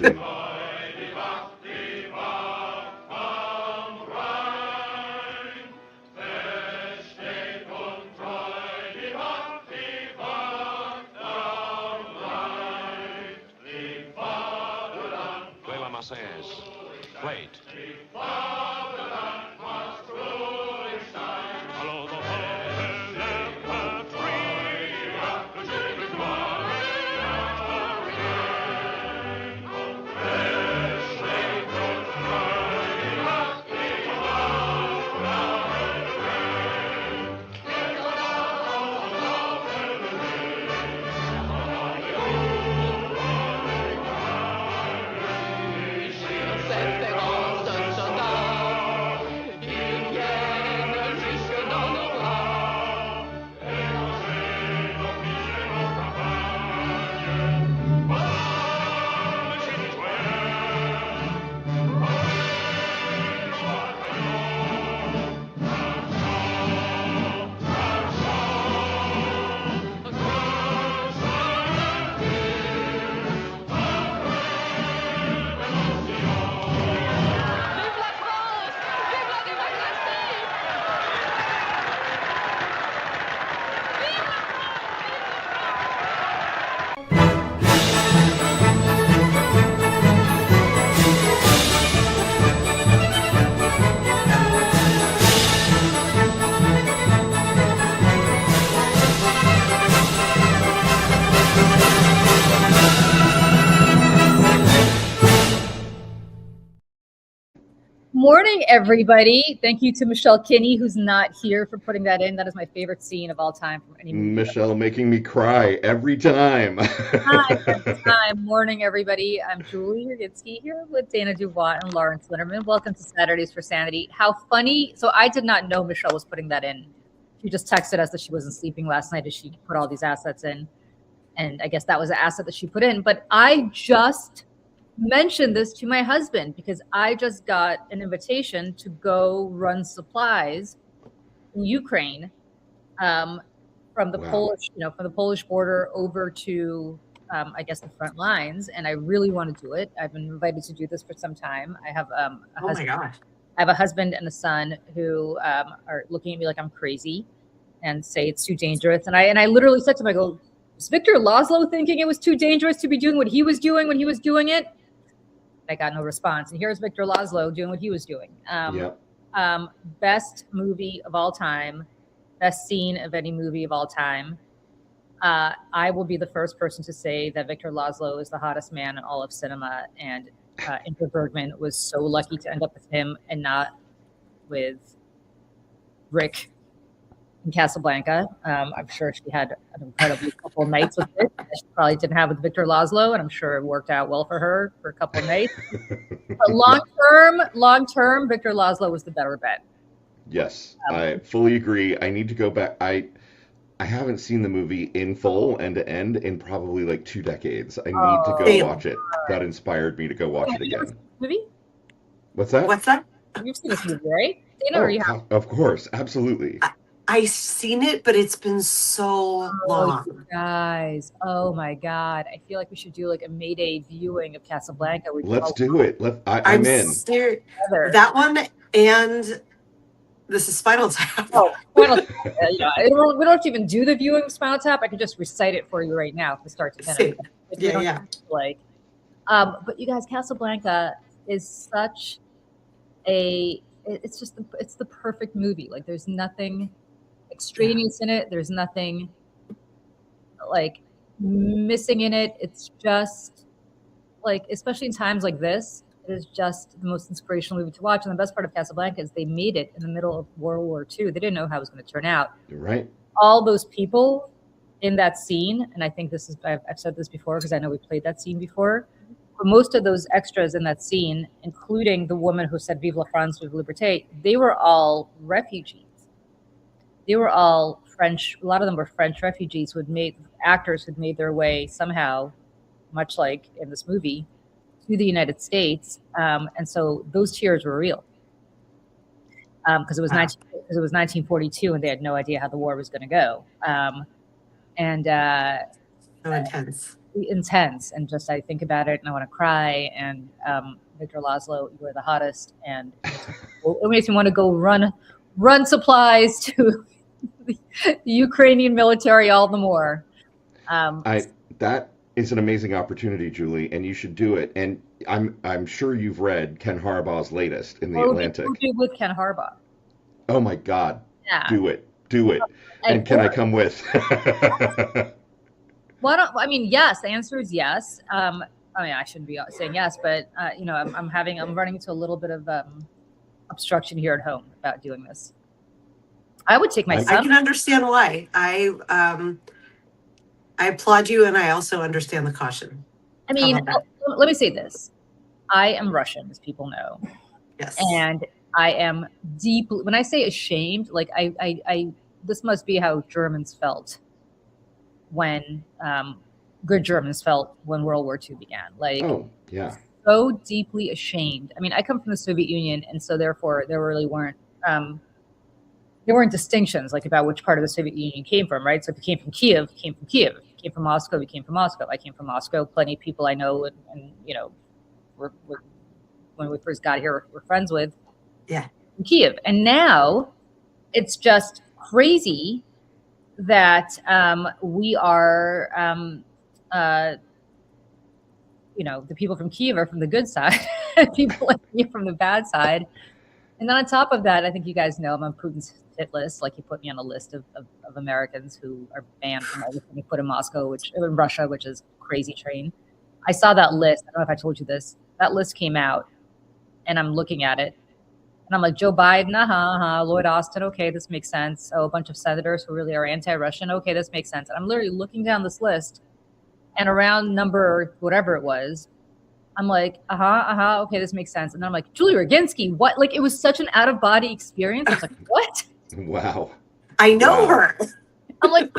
imagine. Plate. Morning, everybody. Thank you to Michelle Kinney, who's not here, for putting that in. That is my favorite scene of all time from any movie. Michelle making me cry every time. Hi, every time. Morning, everybody. I'm Julie Yurgitsky here with Dana Dubois and Lawrence Linderman. Welcome to Saturdays for Sanity. How funny. So I did not know Michelle was putting that in. She just texted us that she wasn't sleeping last night as she put all these assets in. And I guess that was an asset that she put in. But I just mentioned this to my husband because I just got an invitation to go run supplies in Ukraine, from the Polish, from the Polish border over to, I guess, the front lines. And I really want to do it. I've been invited to do this for some time. I have a husband. My gosh. I have a husband and a son who are looking at me like I'm crazy and say it's too dangerous. And I literally said to him, I go, was Victor Laszlo thinking it was too dangerous to be doing what he was doing when he was doing it? I got no response. And here's Victor Laszlo doing what he was doing. Best movie of all time, best scene of any movie of all time. I will be the first person to say that Victor Laszlo is the hottest man in all of cinema. And Ingrid Bergman was so lucky to end up with him and not with Rick in Casablanca. I'm sure she had an incredible couple of nights with it. She probably didn't have with Victor Laszlo, and I'm sure it worked out well for her for a couple of nights. But long term, Victor Laszlo was the better bet. Yes, I fully agree. I need to go back. I haven't seen the movie in full, end to end, in probably like 2 decades. I need to go watch it. That inspired me to go watch it again. Movie? What's that? You've seen this movie, right? Dana, or you have? Of course, absolutely. I've seen it, but it's been so long. You guys, oh my God. I feel like we should do like a Mayday viewing of Casablanca. Let's do it. I'm in. That one and this is Spinal Tap. Oh, Spinal Tap. We don't have to even do the viewing of Spinal Tap. I could just recite it for you right now from start to finish. But you guys, Casablanca is such it's the perfect movie. Like there's nothing extraneous in it. There's nothing like missing in it. It's just like, especially in times like this, it is just the most inspirational movie to watch. And the best part of Casablanca is they made it in the middle of World War II. They didn't know how it was going to turn out. You're right. All those people in that scene, and I think I've said this before because I know we played that scene before, but most of those extras in that scene, including the woman who said Vive la France, Vive la Liberté, they were all refugees. They were all French. A lot of them were French refugees actors who'd made their way somehow, much like in this movie, to the United States. And so those tears were real. Because it was 1942 and they had no idea how the war was going to go. So intense. intense, and just I think about it and I want to cry. And Victor Laszlo, you are the hottest, and it makes me want to go run supplies to the Ukrainian military all the more. That is an amazing opportunity, Julie, and you should do it. And I'm sure you've read Ken Harbaugh's latest in the Atlantic. With Ken Harbaugh. Oh my God! Yeah. Do it. And can I come with? Yes. The answer is yes. I shouldn't be saying yes, but I'm running into a little bit of obstruction here at home about doing this. I would take my son. I can understand why. I applaud you, and I also understand the caution. I mean, let me say this. I am Russian, as people know. Yes. And I am deeply, when I say ashamed, like this must be how Germans felt when, good Germans felt when World War II began. Like, oh, yeah. So deeply ashamed. I mean, I come from the Soviet Union, and so therefore there really weren't distinctions like about which part of the Soviet Union you came from, right? So if you came from Kiev, you came from Kiev. If you came from Moscow, you came from Moscow. I came from Moscow. Plenty of people I know and when we first got here, we're friends with. Yeah. In Kiev. And now it's just crazy that we are, the people from Kiev are from the good side, people like me from the bad side. And then on top of that, I think you guys know I'm on Putin's hit list. Like, he put me on a list of Americans who are banned from everything he put in Russia, which is crazy train. I saw that list. I don't know if I told you this. That list came out, and I'm looking at it. And I'm like, Joe Biden, Lloyd Austin, okay, this makes sense. Oh, a bunch of senators who really are anti-Russian, okay, this makes sense. And I'm literally looking down this list, and around number whatever it was, I'm like, okay, this makes sense. And then I'm like, Julie Roginski, what? Like, it was such an out-of-body experience. I was like, what? Wow. I know her. I'm like,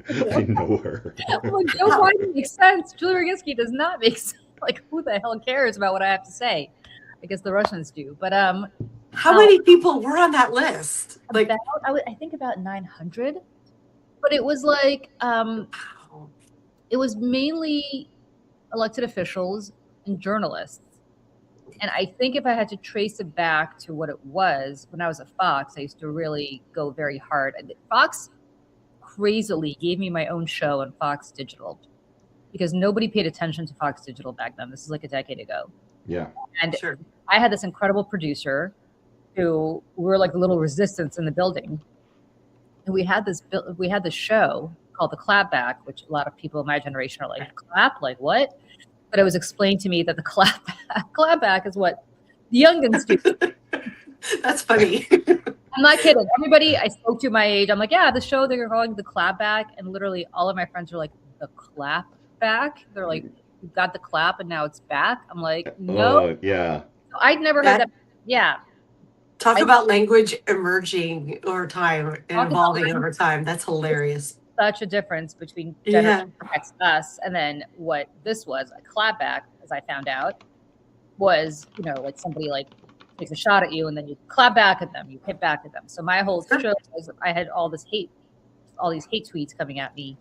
I know her. I'm like, Joe Biden makes sense. Julie Roginski does not make sense. Like, who the hell cares about what I have to say? I guess the Russians do. But how many people were on that list? Like, I think about 900. But it was like, it was mainly elected officials and journalists. And I think if I had to trace it back to what it was, when I was at Fox, I used to really go very hard. Fox crazily gave me my own show on Fox Digital because nobody paid attention to Fox Digital back then. This is like a decade ago. Yeah. And sure. I had this incredible producer who were like the little resistance in the building. And we had this show called The Clapback, which a lot of people in my generation are like, clap? Like what? But it was explained to me that the clapback is what the youngins do. That's funny. I'm not kidding. Everybody I spoke to my age, I'm like, yeah, the show they're calling The Clapback. And literally all of my friends are like, the clapback? They're like, you got the clap and now it's back? I'm like, no. Yeah. So I'd never heard that. Yeah. Talk about language emerging over time, evolving over time. That's hilarious. Such a difference between Generation X, us, and then what this was. A clapback, as I found out, was, like somebody like takes a shot at you and then you clap back at them, you hit back at them. So my whole show was I had all these hate tweets coming at me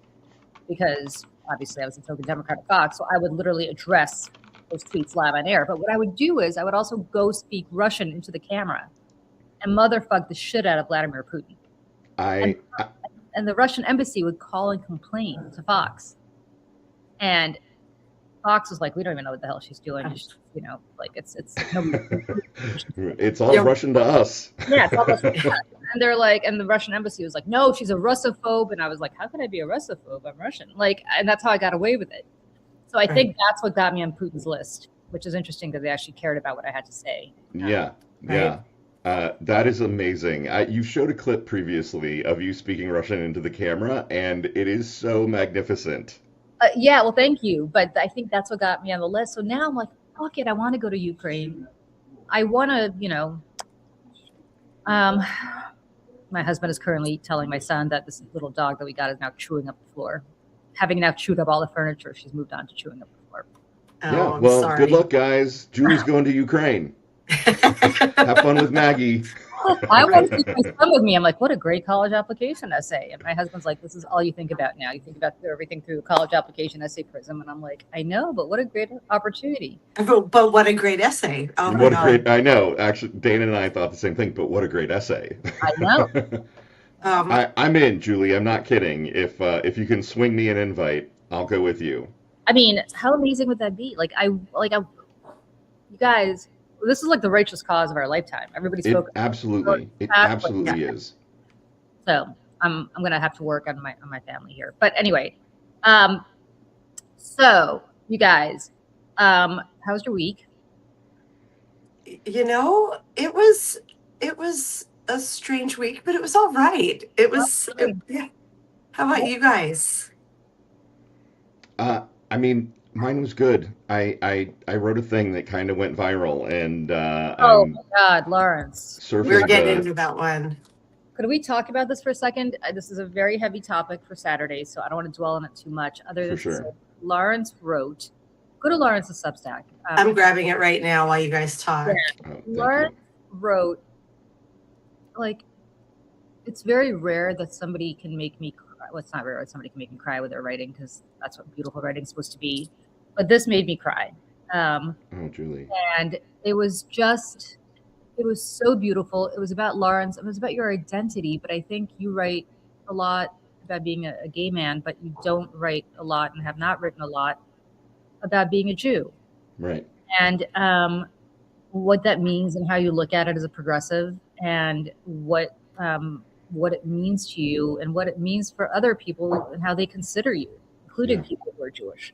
because obviously I was a token Democrat at Fox. So I would literally address those tweets live on air. But what I would do is I would also go speak Russian into the camera and motherfuck the shit out of Vladimir Putin. And the Russian embassy would call and complain to Fox. And Fox was like, we don't even know what the hell she's doing. It's it's all Russian to us. Yeah, it's all Russian to us. And they're like, and the Russian embassy was like, no, she's a Russophobe. And I was like, how can I be a Russophobe? I'm Russian. Like, and that's how I got away with it. So I think that's what got me on Putin's list, which is interesting that they actually cared about what I had to say. Yeah. That is amazing. You showed a clip previously of you speaking Russian into the camera, and it is so magnificent. Yeah, well, thank you. But I think that's what got me on the list. So now I'm like, fuck it, I want to go to Ukraine. I want to, my husband is currently telling my son that this little dog that we got is now chewing up the floor. Having now chewed up all the furniture, she's moved on to chewing up the floor. Yeah, well, good luck, guys. Julie's going to Ukraine. Have fun with Maggie. I want to take my son with me. I'm like, what a great college application essay. And my husband's like, this is all you think about now. You think about everything through a college application essay prism. And I'm like, I know, but what a great opportunity. But what a great essay. Oh my What a God. great, I know. Actually, Dana and I thought the same thing, but what a great essay. I know. I'm in, Julie. I'm not kidding. If you can swing me an invite, I'll go with you. I mean, how amazing would that be? You guys, this is like the righteous cause of our lifetime. Everybody's It focused. absolutely is. So I'm gonna have to work on my family here. But anyway, so you guys, how was your week? You know, it was a strange week, but it was all right. Yeah. How about you guys? I mean, mine was good. I wrote a thing that kind of went viral, and Oh I'm my God, Lawrence. We're surfing getting the into that one. Could we talk about this for a second? This is a very heavy topic for Saturday, so I don't want to dwell on it too much. Other for than sure. Lawrence wrote, go to Lawrence's Substack. I'm grabbing it right now while you guys talk. Oh, thank Lawrence you. wrote, like, it's very rare that somebody can make me cry. Well, it's not rare that somebody can make me cry with their writing because that's what beautiful writing is supposed to be. But this made me cry. Oh, Julie. And it was so beautiful. It was about Lawrence. It was about your identity. But I think you write a lot about being a gay man, but you don't write a lot and have not written a lot about being a Jew. Right. And what that means and how you look at it as a progressive, and what it means to you and what it means for other people and how they consider you, including people who are Jewish.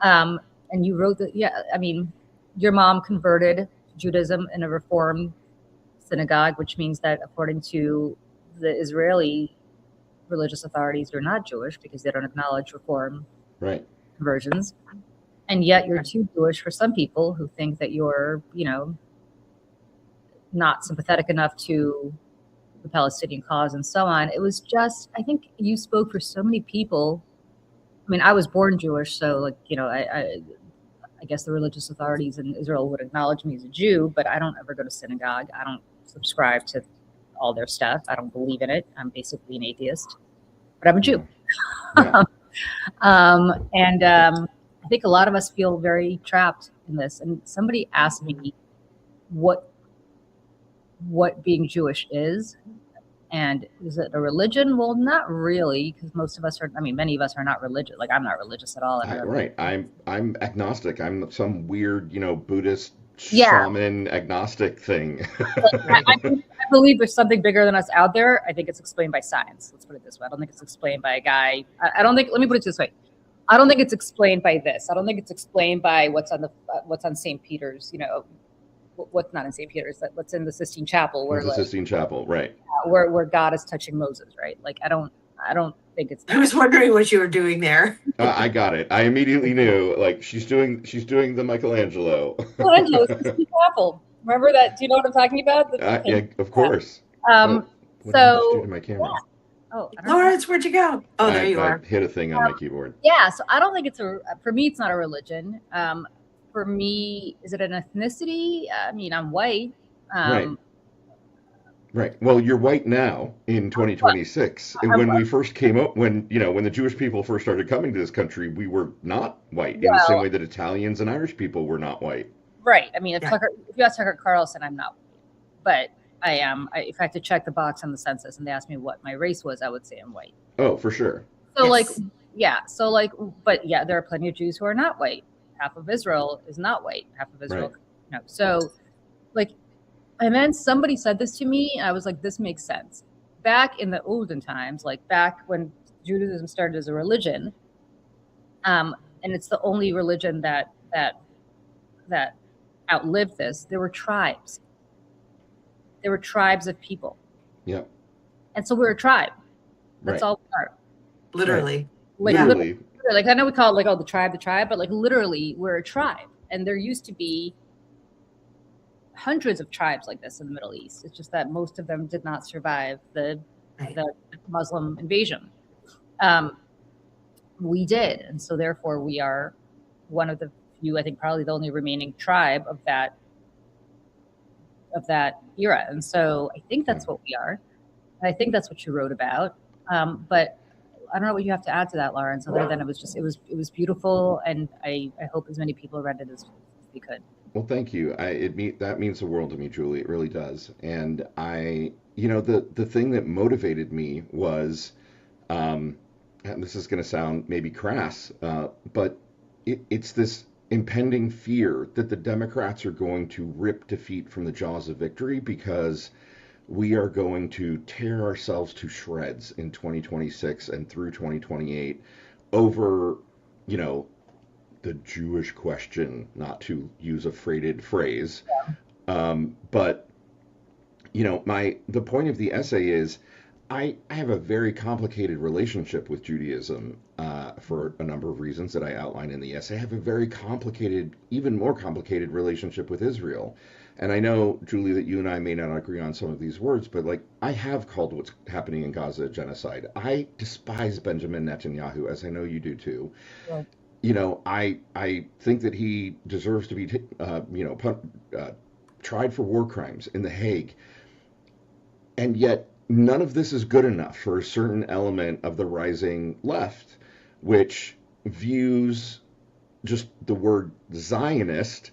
And you wrote that, I mean, your mom converted to Judaism in a Reform synagogue, which means that according to the Israeli religious authorities, you're not Jewish because they don't acknowledge Reform conversions. And yet you're too Jewish for some people who think that you're, not sympathetic enough to the Palestinian cause and so on. It was just, I think you spoke for so many people. I mean, I was born Jewish, so I guess the religious authorities in Israel would acknowledge me as a Jew, but I don't ever go to synagogue. I don't subscribe to all their stuff. I don't believe in it. I'm basically an atheist, but I'm a Jew. Yeah. I think a lot of us feel very trapped in this. And somebody asked me what being Jewish is. And is it a religion? Well, not really, because many of us are not religious. Like, I'm not religious at all. Right. I'm agnostic. I'm some weird, Buddhist shaman agnostic thing. I believe there's something bigger than us out there. I think it's explained by science. Let's put it this way. I don't think it's explained by a guy. Let me put it this way. I don't think it's explained by this. I don't think it's explained by what's on St. Peter's, what's not in St. Peter's, what's in the Sistine Chapel, where the Sistine Chapel, right? Where God is touching Moses, right? Like, I don't think it's. I was wondering what you were doing there. I got it. I immediately knew. Like, she's doing the Michelangelo. Michelangelo, Sistine Chapel. Remember that? Do you know what I'm talking about? Yeah, of course. What did I just do to my camera? Yeah. Oh, Lawrence, where'd you go? Oh, there you are. I hit a thing on my keyboard. Yeah, so I don't think for me, it's not a religion. For me, is it an ethnicity? I mean, I'm white. Right. Well, you're white now in 2026. And when we first came up, when the Jewish people first started coming to this country, we were not white in the same way that Italians and Irish people were not white. Right. I mean, if you ask Tucker Carlson, I'm not white. But I am. If I had to check the box on the census and they asked me what my race was, I would say I'm white. Oh, for sure. So but there are plenty of Jews who are not white. Half of Israel is not white. Half of Israel, So, and then somebody said this to me, and I was like, this makes sense. Back in the olden times, like back when Judaism started as a religion, and it's the only religion that outlived this, there were tribes. There were tribes of people. Yeah. And so we're a tribe. That's all we are. Literally. Literally. Like, I know we call it the tribe, but like literally we're a tribe. And there used to be hundreds of tribes like this in the Middle East. It's just that most of them did not survive the Muslim invasion. We did. And so therefore we are one of the few, I think probably the only remaining tribe of that of that era. And so I think that's what we are. And I think that's what you wrote about. But I don't know what you have to add to that, Lawrence, other than it was beautiful, and I hope as many people read it as we could. Well, thank you. That means the world to me, Julie. It really does. And the thing that motivated me was, and this is going to sound maybe crass, but it's this impending fear that the Democrats are going to rip defeat from the jaws of victory because we are going to tear ourselves to shreds in 2026 and through 2028 over, you know, the Jewish question, not to use a freighted phrase. But the point of the essay is I have a very complicated relationship with Judaism for a number of reasons that I outline in the essay. I have a very complicated, even more complicated relationship with Israel. And I know, Julie, that you and I may not agree on some of these words, but like I have called what's happening in Gaza genocide. I despise Benjamin Netanyahu, as I know you do too. Yeah. I think that he deserves to be, tried for war crimes in The Hague. And yet, none of this is good enough for a certain element of the rising left, which views just the word Zionist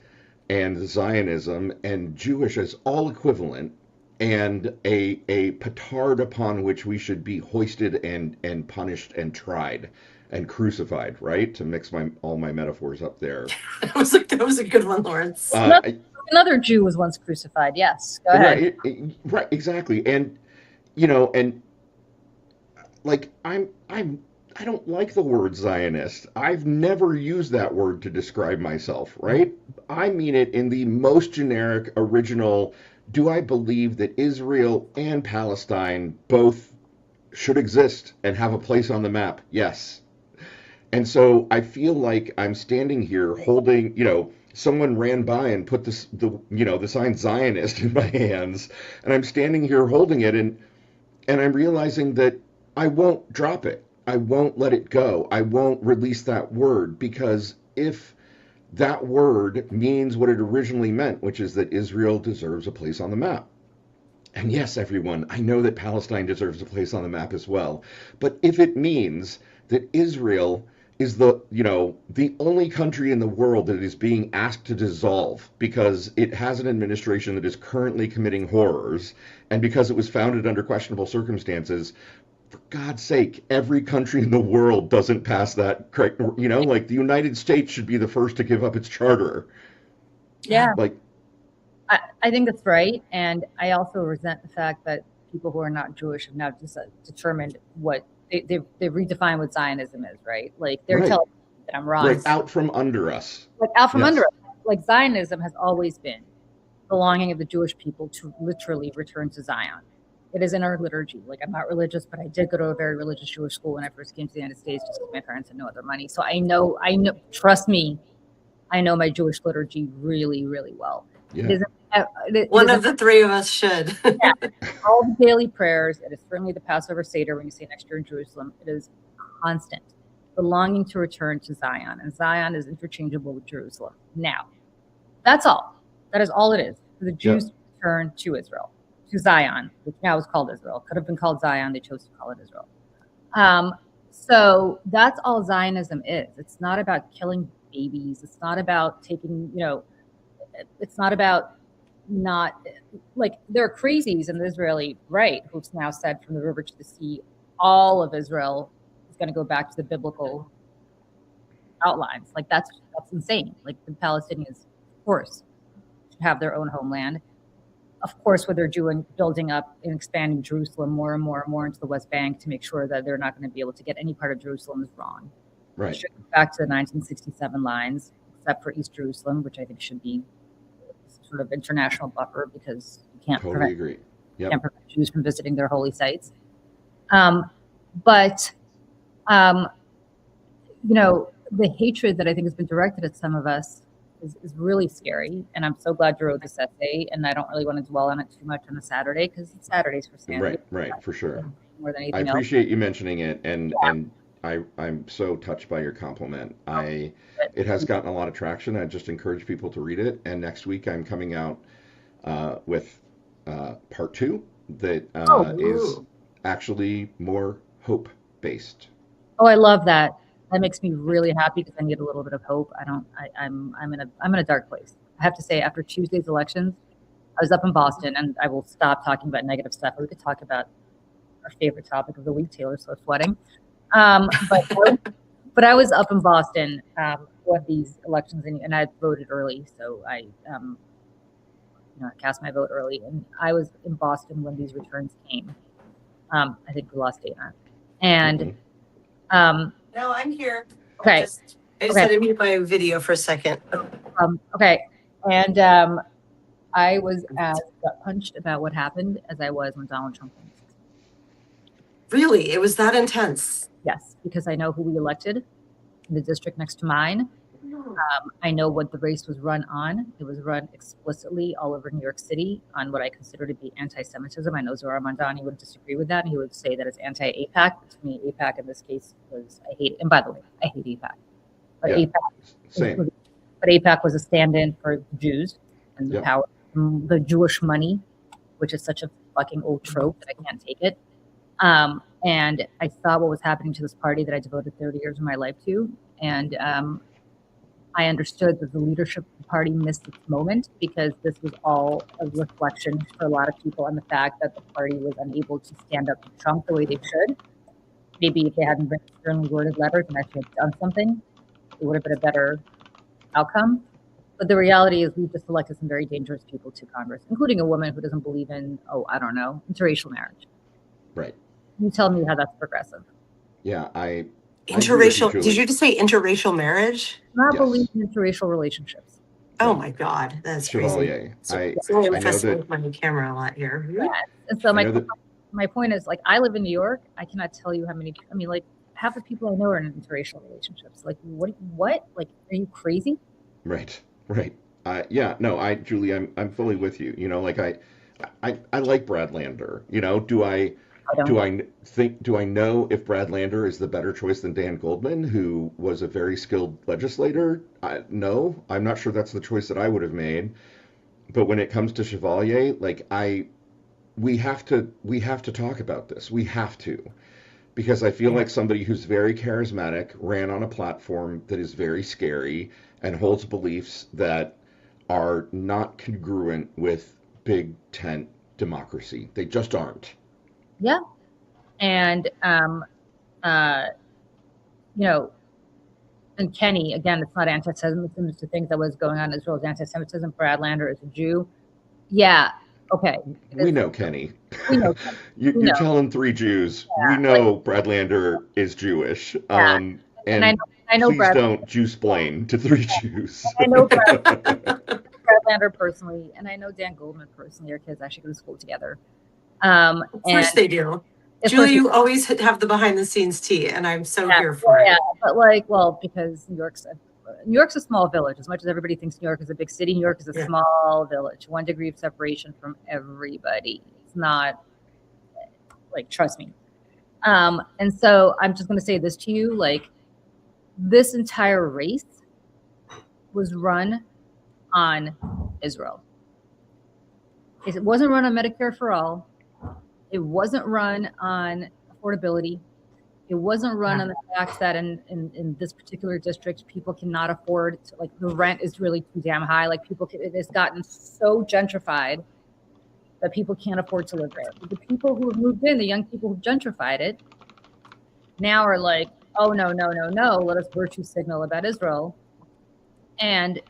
and Zionism and Jewish as all equivalent and a petard upon which we should be hoisted and punished and tried and crucified, right? To mix all my metaphors up there. that was a good one, Lawrence. Another Jew was once crucified. Yes, go ahead. Right, exactly. And and like I don't like the word Zionist. I've never used that word to describe myself, right? I mean it in the most generic, original, do I believe that Israel and Palestine both should exist and have a place on the map? Yes. And so I feel like I'm standing here holding, someone ran by and put the sign Zionist in my hands, and I'm standing here holding it, and I'm realizing that I won't drop it. I won't let it go. I won't release that word, because if that word means what it originally meant, which is that Israel deserves a place on the map. And yes, everyone, I know that Palestine deserves a place on the map as well. But if it means that Israel is the only country in the world that is being asked to dissolve because it has an administration that is currently committing horrors, and because it was founded under questionable circumstances, for God's sake, every country in the world doesn't pass that, like the United States should be the first to give up its charter. Yeah. Like, I think that's right. And I also resent the fact that people who are not Jewish have now just determined what they've redefined what Zionism is, right? Like they're telling me that I'm wrong. Right, out from under us. Like out from under us. Like Zionism has always been belonging of the Jewish people to literally return to Zion. It is in our liturgy. Like I'm not religious, but I did go to a very religious Jewish school when I first came to the United States just because my parents had no other money. So I know, trust me, I know my Jewish liturgy really, really well. Yeah. One of the three of us should. Yeah. All the daily prayers. It is certainly the Passover Seder when you say next year in Jerusalem. It is constant. The longing to return to Zion. And Zion is interchangeable with Jerusalem. Now, that's all. That is all it is. For the Jews to return to Israel, to Zion, which now is called Israel. Could have been called Zion. They chose to call it Israel. So that's all Zionism is. It's not about killing babies. It's not about taking, it's not about not, like, there are crazies in the Israeli right who've now said from the river to the sea, all of Israel is going to go back to the biblical outlines. Like, that's insane. Like, the Palestinians, of course, should have their own homeland. Of course, what they're doing, building up and expanding Jerusalem more and more and more into the West Bank to make sure that they're not going to be able to get any part of Jerusalem is wrong. Right. Back to the 1967 lines, except for East Jerusalem, which I think should be sort of international buffer because you can't totally agree. Yep. Can't prevent Jews from visiting their holy sites. But the hatred that I think has been directed at some of us is really scary. And I'm so glad you wrote this essay. And I don't really want to dwell on it too much on a Saturday because it's Saturdays for Sanity. Right, for sure. More than I anything appreciate you mentioning it, and I'm so touched by your compliment. It has gotten a lot of traction. I just encourage people to read it. And next week I'm coming out with part two that is Ooh. actually more hope based. Oh, I love that. That makes me really happy because I need a little bit of hope. I'm in a dark place. I have to say, after Tuesday's elections, I was up in Boston, and I will stop talking about negative stuff. We could talk about our favorite topic of the week, Taylor Swift wedding. But I was up in Boston for these elections, and I voted early, so I cast my vote early, and I was in Boston when these returns came. I think we lost Dana, and Mm-hmm. No, I'm here. Okay. I just had to mute my video for a second. Okay. And I was as gut punched about what happened as I was when Donald Trump won. Really? It was that intense? Yes, because I know who we elected in the district next to mine. I know what the race was run on. It was run explicitly all over New York City on what I consider to be anti-Semitism. I know Zohar Mamdani would disagree with that, and he would say that it's anti-APAC. To me, APAC in this case was, I hate, and by the way, I hate APAC. But Yeah, same. But APAC was a stand-in for Jews and the Yep. power, the Jewish money, which is such a fucking old trope that I can't take it. And I saw what was happening to this party that I devoted 30 years of my life to, and I understood that the leadership of the party missed its moment because this was all a reflection for a lot of people on the fact that the party was unable to stand up to Trump the way they should. Maybe if they hadn't written sternly worded letters and actually had done something, it would have been a better outcome. But the reality is we've just elected some very dangerous people to Congress, including a woman who doesn't believe in, interracial marriage. Right. You tell me how that's progressive. Yeah, Interracial. Did you just say interracial marriage? Not believe in interracial relationships. Oh my God, that's Chevalier. crazy. I'm messing with my camera a lot here. Yeah. And so my point is, like, I live in New York. I cannot tell you how many. I mean, like, half the people I know are in interracial relationships. Like, what? Like, are you crazy? Right. Yeah. No. Julie, I'm fully with you. Like I like Brad Lander. Do I know if Brad Lander is the better choice than Dan Goldman, who was a very skilled legislator? No, I'm not sure that's the choice that I would have made. But when it comes to Chevalier, we have to talk about this. We have to, because I feel like somebody who's very charismatic ran on a platform that is very scary and holds beliefs that are not congruent with big tent democracy. They just aren't. Yeah. And, and Kenny, again, it's not anti-Semitism, it's the things that was going on in Israel is anti-Semitism. Brad Lander is a Jew. Yeah. Okay. We know Kenny. We know Kenny. You're telling three Jews. Yeah, we know Brad Lander is Jewish. Yeah. And I know please Brad, don't Jew-splain to three Jews. I know Brad Lander personally, and I know Dan Goldman personally. Our kids actually go to school together. Of course they do. Julie, you always have the behind-the-scenes tea, and I'm so here for it. Yeah, but because New York's a small village. As much as everybody thinks New York is a big city, New York is a small village. 1 degree of separation from everybody. It's not trust me. And so I'm just going to say this to you: this entire race was run on Israel. It wasn't run on Medicare for all. It wasn't run on affordability. It wasn't run on the fact that in this particular district, people cannot afford to, the rent is really too damn high. It has gotten so gentrified that people can't afford to live there. But the people who have moved in, the young people who gentrified it, now are like, oh, no, let us virtue signal about Israel. And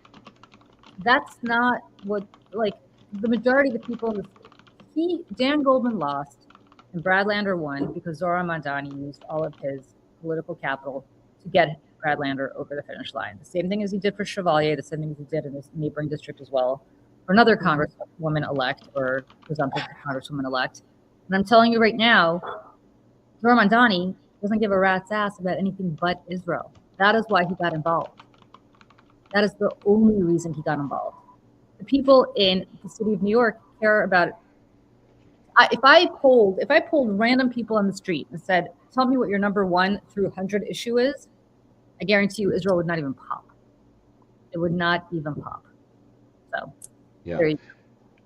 that's not what, the majority of the people, Dan Goldman lost and Brad Lander won because Zohar Mamdani used all of his political capital to get Brad Lander over the finish line. The same thing as he did for Chevalier, the same thing as he did in his neighboring district as well, for another congresswoman-elect or presumptive congresswoman-elect. And I'm telling you right now, Zohar Mamdani doesn't give a rat's ass about anything but Israel. That is why he got involved. That is the only reason he got involved. The people in the city of New York care about it. If I polled random people on the street and said, tell me what your number 1 through 100 issue is, I guarantee you Israel would not even pop. It would not even pop. So, yeah. there you go.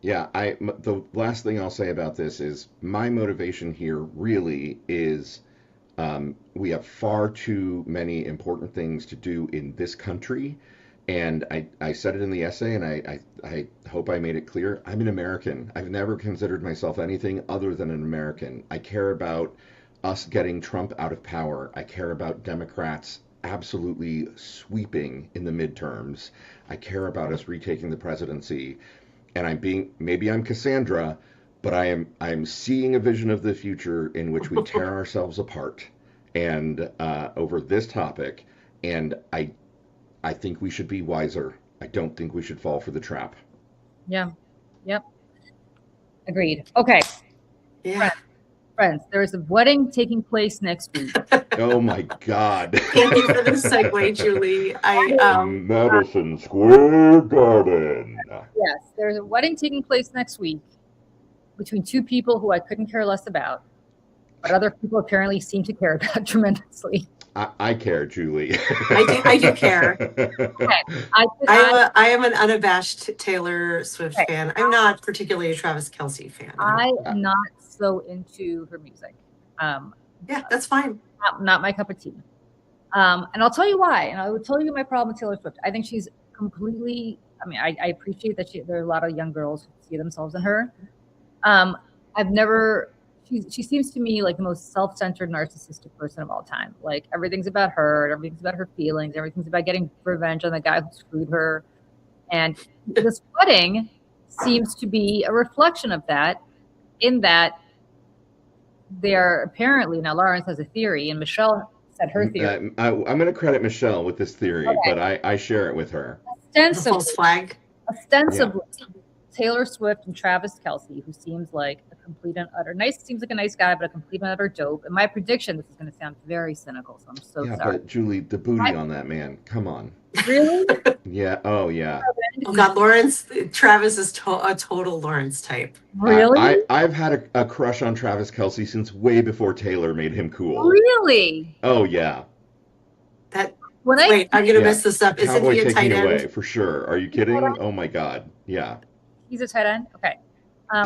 Yeah, the last thing I'll say about this is my motivation here really is we have far too many important things to do in this country. And I said it in the essay, and I hope I made it clear. I'm an American. I've never considered myself anything other than an American. I care about us getting Trump out of power. I care about Democrats absolutely sweeping in the midterms. I care about us retaking the presidency. And maybe I'm Cassandra, but I'm seeing a vision of the future in which we tear ourselves apart and over this topic. And I think we should be wiser. I don't think we should fall for the trap. Yeah. Yep. Agreed. Okay. Yeah. Friends, there is a wedding taking place next week. Oh my God. Thank you for the segue, Julie. Madison Square Garden. Yes, there's a wedding taking place next week between two people who I couldn't care less about, but other people apparently seem to care about tremendously. I care, Julie. I do care. Okay. I am an unabashed Taylor Swift fan. I'm not particularly a Travis Kelce fan. I am not so into her music. Yeah, that's fine. Not my cup of tea. And I'll tell you why. And I will tell you my problem with Taylor Swift. I think she's completely. I mean, I appreciate that there are a lot of young girls who see themselves in her. I've never. She seems to me like the most self-centered, narcissistic person of all time. Like everything's about her, everything's about her feelings, everything's about getting revenge on the guy who screwed her. And this wedding seems to be a reflection of that, in that they're apparently, now Lawrence has a theory, and Michelle said her theory. I'm going to credit Michelle with this theory, but I share it with her. Ostensibly, false flag. Ostensibly, yeah. Taylor Swift and Travis Kelce, who seems like a complete and utter seems like a nice guy, but a complete and utter dope. And my prediction, this is going to sound very cynical, so I'm so sorry. But Julie, the booty on that man, come on. Really? Yeah. Oh, yeah. Oh God, Lawrence. Travis is a total Lawrence type. Really? I've had a crush on Travis Kelce since way before Taylor made him cool. Really? Oh yeah. Wait, I'm gonna mess this up. Isn't he a tight end? Away, for sure. Are you kidding? Oh my God. Yeah. He's a tight end? Okay.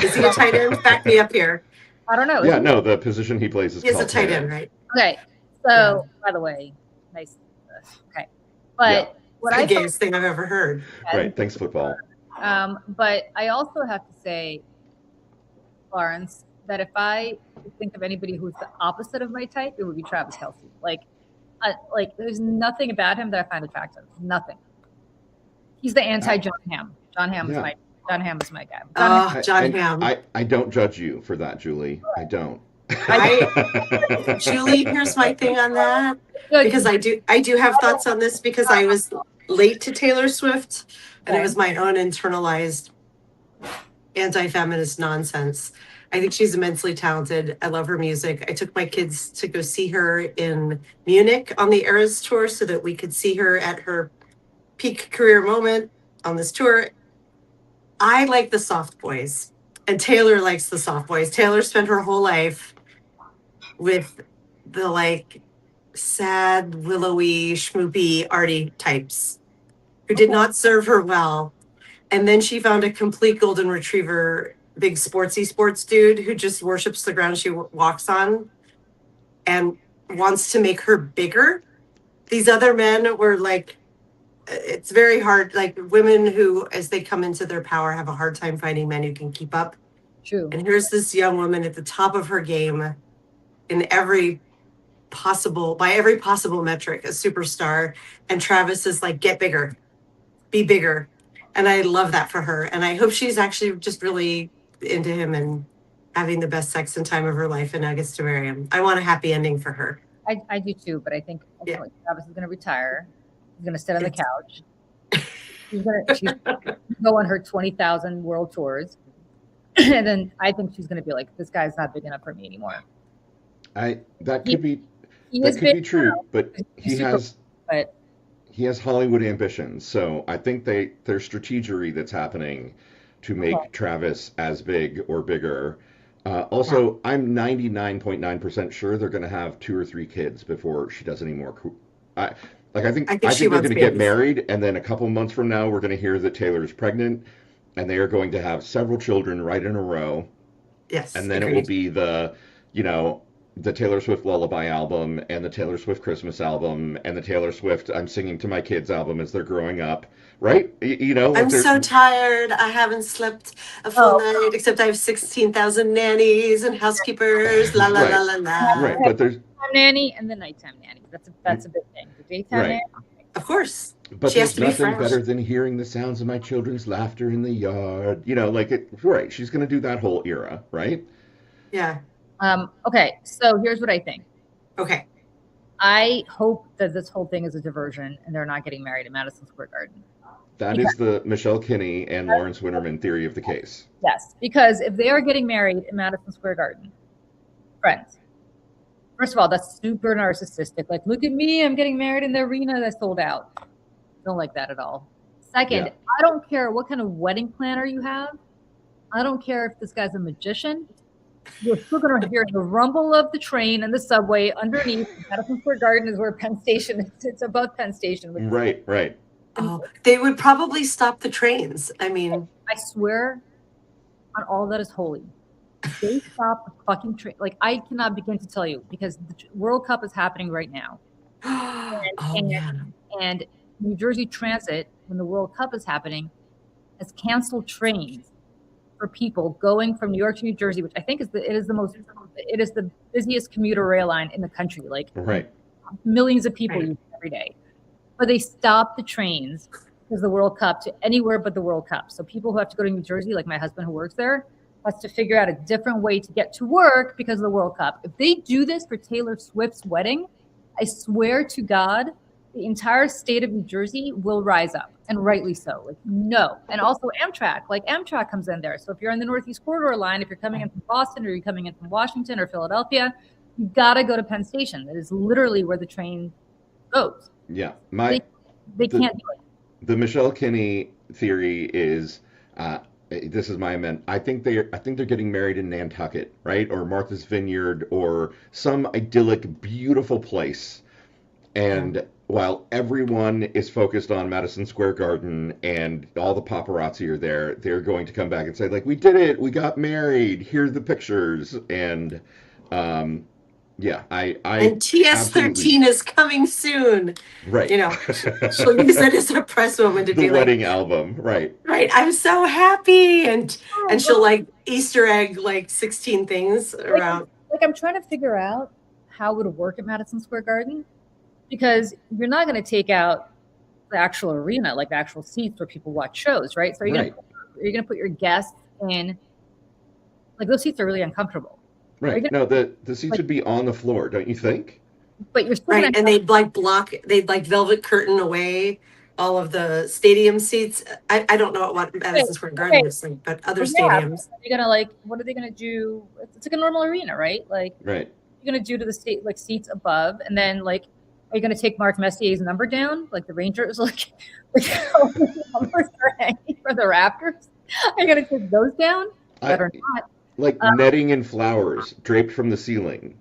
Is he a tight end? Back me up here. I don't know. Yeah, no, the position he plays is called a tight end, right? Okay. So, by the way, nice. Okay. But what the gayest thing I've ever heard. Right. Thanks, football. But I also have to say, Lawrence, that if I think of anybody who's the opposite of my type, it would be Travis Kelce. Like there's nothing about him that I find attractive. Nothing. He's the anti-John Hamm. John Hamm is my guy. John Hamm. I don't judge you for that, Julie. I don't. Julie, here's my thing on that. Because I do have thoughts on this, because I was late to Taylor Swift, and it was my own internalized anti-feminist nonsense. I think she's immensely talented. I love her music. I took my kids to go see her in Munich on the Eras tour so that we could see her at her peak career moment on this tour. I like the soft boys, and Taylor likes the soft boys. Taylor spent her whole life with the sad, willowy, schmoopy, arty types who did not serve her well. And then she found a complete golden retriever, big sports dude who just worships the ground she walks on and wants to make her bigger. These other men were it's very hard. Women who, as they come into their power, have a hard time finding men who can keep up. True. And here's this young woman at the top of her game in by every possible metric, a superstar. And Travis is get bigger, be bigger. And I love that for her. And I hope she's actually just really into him and having the best sex and time of her life and now gets to marry him. I want a happy ending for her. I do too, but I think Travis is going to retire. He's going to sit on the couch. She's going to go on her 20,000 world tours. And then I think she's going to be like, this guy's not big enough for me anymore. That could be true, but he has Hollywood ambitions. So I think there's strategery that's happening to make Travis as big or bigger. Also, I'm 99.9% sure they're going to have 2 or 3 kids before she does any more. I think they're going to get married, and then a couple months from now, we're going to hear that Taylor's pregnant, and they are going to have several children right in a row, Yes, and then it will agreed. be you know, the Taylor Swift Lullaby album and the Taylor Swift Christmas album and the Taylor Swift I'm Singing to My Kids album as they're growing up, right? You know, like I'm there's so tired. I haven't slept a full Oh, night, except I have 16,000 nannies and housekeepers. La la la right, la right, la. but there's daytime nanny and the nighttime nanny. That's a big thing. The daytime right. nanny. Of course, But she has there's to be nothing fresh. better than hearing the sounds of my children's laughter in the yard. You know, like it, right. She's going to do that whole era, right? Yeah. Okay, so here's what I think. Okay. I hope that this whole thing is a diversion and they're not getting married at Madison Square Garden. That Because, is the Michelle Kinney and Lawrence Winterman theory of the case. yes, because if they are getting married at Madison Square Garden, friends, first of all, that's super narcissistic. Like, look at me, I'm getting married in the arena that sold out. Don't like that at all. Second, Yeah. I don't care what kind of wedding planner you have. I don't care if this guy's a magician. You're still going to hear the rumble of the train and the subway underneath. Madison Square Garden is where Penn Station is. It's above Penn Station. Which Right, right. Oh, they would probably stop the trains. I mean, I swear on all that is holy. They stop the fucking train. Like, I cannot begin to tell you because the World Cup is happening right now. oh man. And New Jersey Transit, when the World Cup is happening, has canceled trains for people going from New York to New Jersey, which I think is it is the busiest commuter rail line in the country. Like Right. millions of people Right. use it every day. But they stop the trains because the World Cup to anywhere but the World Cup. So people who have to go to New Jersey, like my husband who works there, has to figure out a different way to get to work because of the World Cup. If they do this for Taylor Swift's wedding, I swear to God, the entire state of New Jersey will rise up, and rightly so. Like, no. And also Amtrak comes in there. So if you're on the Northeast Corridor line, if you're coming in from Boston or you're coming in from Washington or Philadelphia, you got to go to Penn Station. That is literally where the train goes. Yeah. They can't do it. The Michelle Kinney theory is this is my amendment. I think they're getting married in Nantucket, right? Or Martha's Vineyard or some idyllic, beautiful place. And while everyone is focused on Madison Square Garden and all the paparazzi are there, they're going to come back and say, like, we did it, we got married, here are the pictures. And yeah, I And TS13 is coming soon. right. You know, she'll use it as a press moment to The be wedding like, album, right. right, I'm so happy. And she'll like Easter egg like 16 things around. Like I'm trying to figure out how it would work at Madison Square Garden because you're not going to take out the actual arena, like the actual seats where people watch shows, right? So you're Right. going to put your guests in, like those seats are really uncomfortable. Right. No, the seats would be on the floor, don't you think? But you're still Right. gonna And they'd like velvet curtain away all of the stadium seats. I don't know what Madison Square Garden is like, but other stadiums. You're gonna like, what are they gonna do? It's like a normal arena, right? Like, right. You're gonna do to the state like seats above, and then like, are you gonna take Mark Messier's number down, like the Rangers, like the numbers are hanging from the rafters? Are you gonna take those down? Better not. Like netting and flowers draped from the ceiling.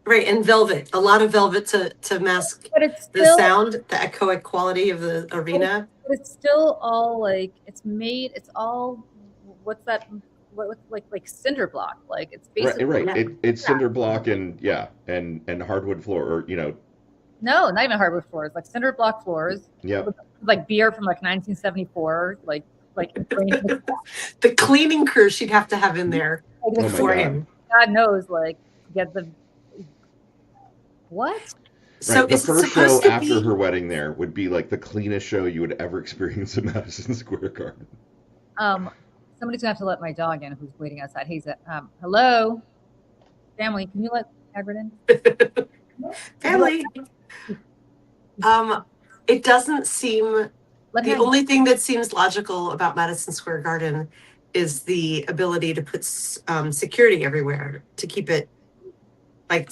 Right, and velvet, a lot of velvet to mask the sound, the echoic quality of the arena. But it's still all like it's all what's that? What like cinder block? Like it's basically right. Yeah. It's cinder block and and hardwood floor, or No, not even hardwood floors, like cinder block floors. Yeah. Like beer from like 1974, like the cleaning crew she'd have to have in there for him. God knows, like get the what? So right. The first show after her wedding there would be like the cleanest show you would ever experience in Madison Square Garden. Somebody's gonna have to let my dog in who's waiting outside. He's hello, family. Can you let Hagrid in? Family. It doesn't seem. The only thing that seems logical about Madison Square Garden is the ability to put security everywhere to keep it, like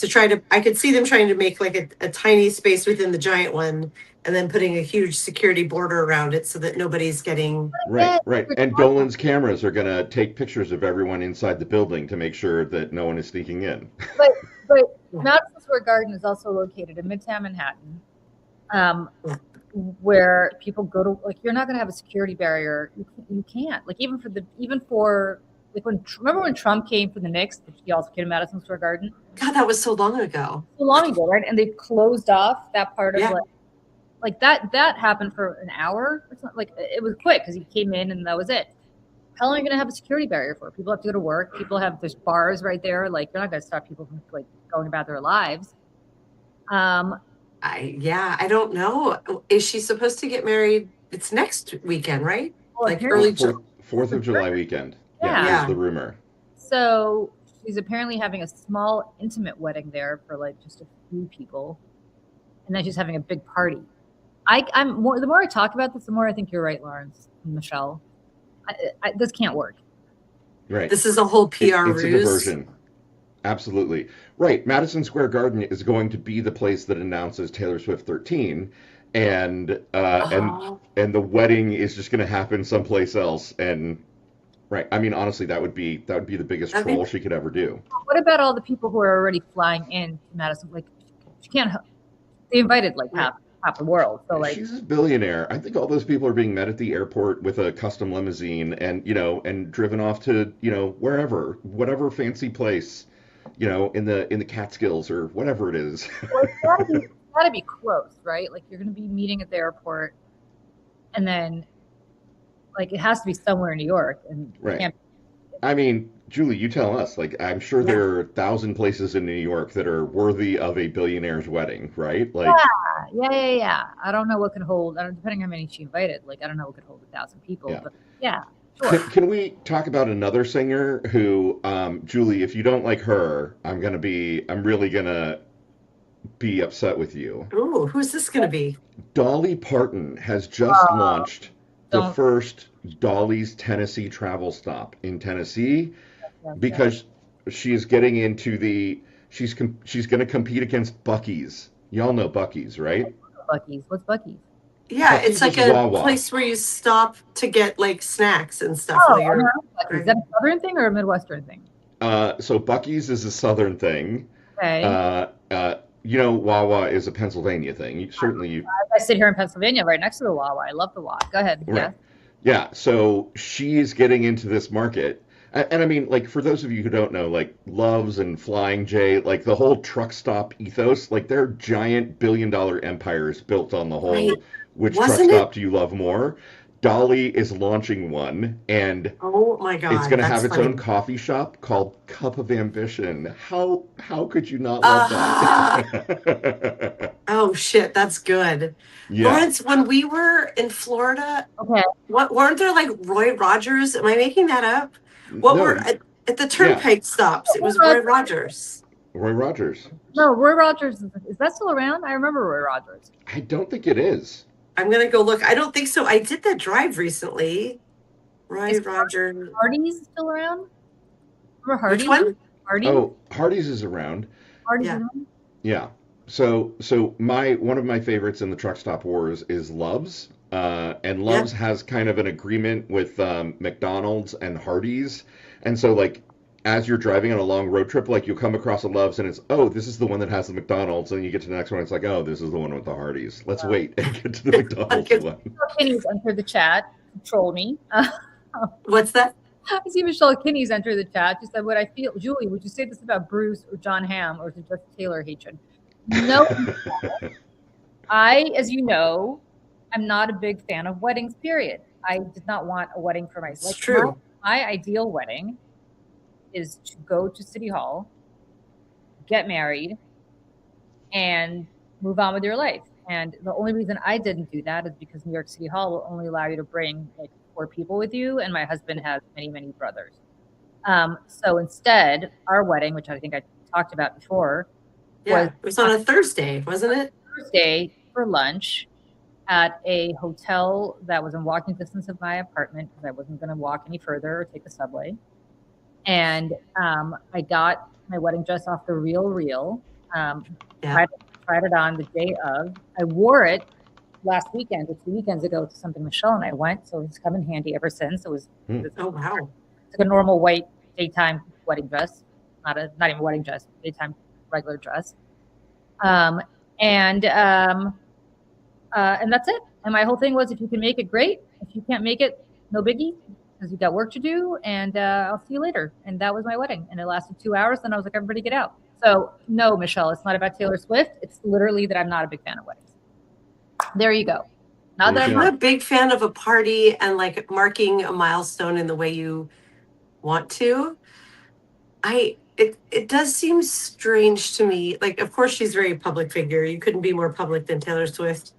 I could see them trying to make like a tiny space within the giant one and then putting a huge security border around it so that nobody's getting. Right. And Dolan's cameras are going to take pictures of everyone inside the building to make sure that no one is sneaking in. But Madison Square Garden is also located in Midtown Manhattan. where people go to, like, you're not going to have a security barrier. You can't, like, even for like, remember when Trump came for the Knicks, he also came to Madison Square Garden. God, that was so long ago. So long ago, right? And they closed off that part of Yeah. like that happened for an hour. It's not, like, it was quick because he came in and that was it. How long are you going to have a security barrier for? People have to go to work. There's bars right there. Like, you're not going to stop people from, like, going about their lives. I don't know. Is she supposed to get married? It's next weekend, right? Well, Like early Fourth of July weekend. Yeah. Is the rumor. So she's apparently having a small, intimate wedding there for, like, just a few people, and then she's having a big party. The more I talk about this, the more I think you're right, Lawrence and Michelle. This can't work. Right. This is a whole PR ruse. It's a diversion. Absolutely. Right. Madison Square Garden is going to be the place that announces Taylor Swift 13, and the wedding is just going to happen someplace else. And right. I mean, honestly, that would be the biggest troll she could ever do. What about all the people who are already flying in to Madison? Like, she can't. They invited like half the world. So, like, she's a billionaire. I think all those people are being met at the airport with a custom limousine and driven off to, wherever, whatever fancy place, in the Catskills or whatever it is. Well, it's gotta be close, right? Like, you're going to be meeting at the airport, and then, like, it has to be somewhere in New York, and right. I mean, Julie, you tell us. Like, I'm sure there are 1,000 places in New York that are worthy of a billionaire's wedding, right? Like, yeah. I don't know what could hold. Depending on how many she invited. Like, I don't know what could hold 1,000 people. Yeah. But yeah, sure. Can we talk about another singer who, Julie? If you don't like her, I'm really gonna be upset with you. Ooh, who's this gonna be? Dolly Parton has just launched the first Dolly's Tennessee travel stop in Tennessee, because she's getting into she's going to compete against Buc-ee's. Y'all know Buc-ee's, right? Buc-ee's. What's Buc-ee's? Yeah, Buc-ee's, it's like a Wawa. Place where you stop to get, like, snacks and stuff. Oh, is that a Southern thing or a Midwestern thing? So Buc-ee's is a Southern thing. Okay. Wawa is a Pennsylvania thing. I sit here in Pennsylvania, right next to the Wawa. I love the Wawa. Go ahead. Right. Yeah. So she's getting into this market. And I mean, like, for those of you who don't know, like, Love's and Flying J, like, the whole truck stop ethos, like, they're giant billion-dollar empires built on the whole, which truck stop do you love more? Dolly is launching one, and oh my God, it's going to have its own coffee shop called Cup of Ambition. How could you not love that? Oh shit, that's good. Yeah. Lawrence, when we were in Florida, weren't there, like, Roy Rogers? Am I making that up? What were at the turnpike stops? It was Roy Rogers. Roy Rogers. No, Roy Rogers, is that still around? I remember Roy Rogers. I don't think it is. I'm gonna go look. I don't think so. I did that drive recently. Roy Rogers. Hardee's still around? Remember Hardee's? Which one? Hardee's? Oh, Hardee's is around. Hardee's is around? Yeah. So one of my favorites in the truck stop wars is Love's. And Love's has kind of an agreement with McDonald's and Hardee's. And so, like, as you're driving on a long road trip, like, you'll come across a Love's and it's, oh, this is the one that has the McDonald's. And you get to the next one, it's like, oh, this is the one with the Hardee's. Let's wait and get to the McDonald's one. Kinney's entered the chat. Troll me. What's that? I see Michelle Kinney's entered the chat. She said, what I feel, Julie, would you say this about Bruce or John Hamm, or is it just Taylor hatred? No. As you know, I'm not a big fan of weddings, period. I did not want a wedding for myself. It's true. My ideal wedding is to go to City Hall, get married, and move on with your life. And the only reason I didn't do that is because New York City Hall will only allow you to bring, like, 4 people with you, and my husband has many, many brothers. So instead, our wedding, which I think I talked about before, it was on a Thursday, wasn't it? Thursday for lunch at a hotel that was in walking distance of my apartment, because I wasn't going to walk any further or take the subway. And I got my wedding dress off the Real. Tried it on the day of. I wore it last weekend or 2 weekends ago to something Michelle and I went, so it's come in handy ever since. It was oh wow, it's like a normal white daytime wedding dress, not even wedding dress, daytime regular dress. And that's it. And my whole thing was, if you can make it, great. If you can't make it, no biggie, because you've got work to do. And I'll see you later. And that was my wedding. And it lasted 2 hours. And I was like, everybody get out. So no, Michelle, it's not about Taylor Swift. It's literally that I'm not a big fan of weddings. There you go. Not that I'm not a big fan of a party and like marking a milestone in the way you want to. It does seem strange to me. Like, of course, she's a very public figure. You couldn't be more public than Taylor Swift.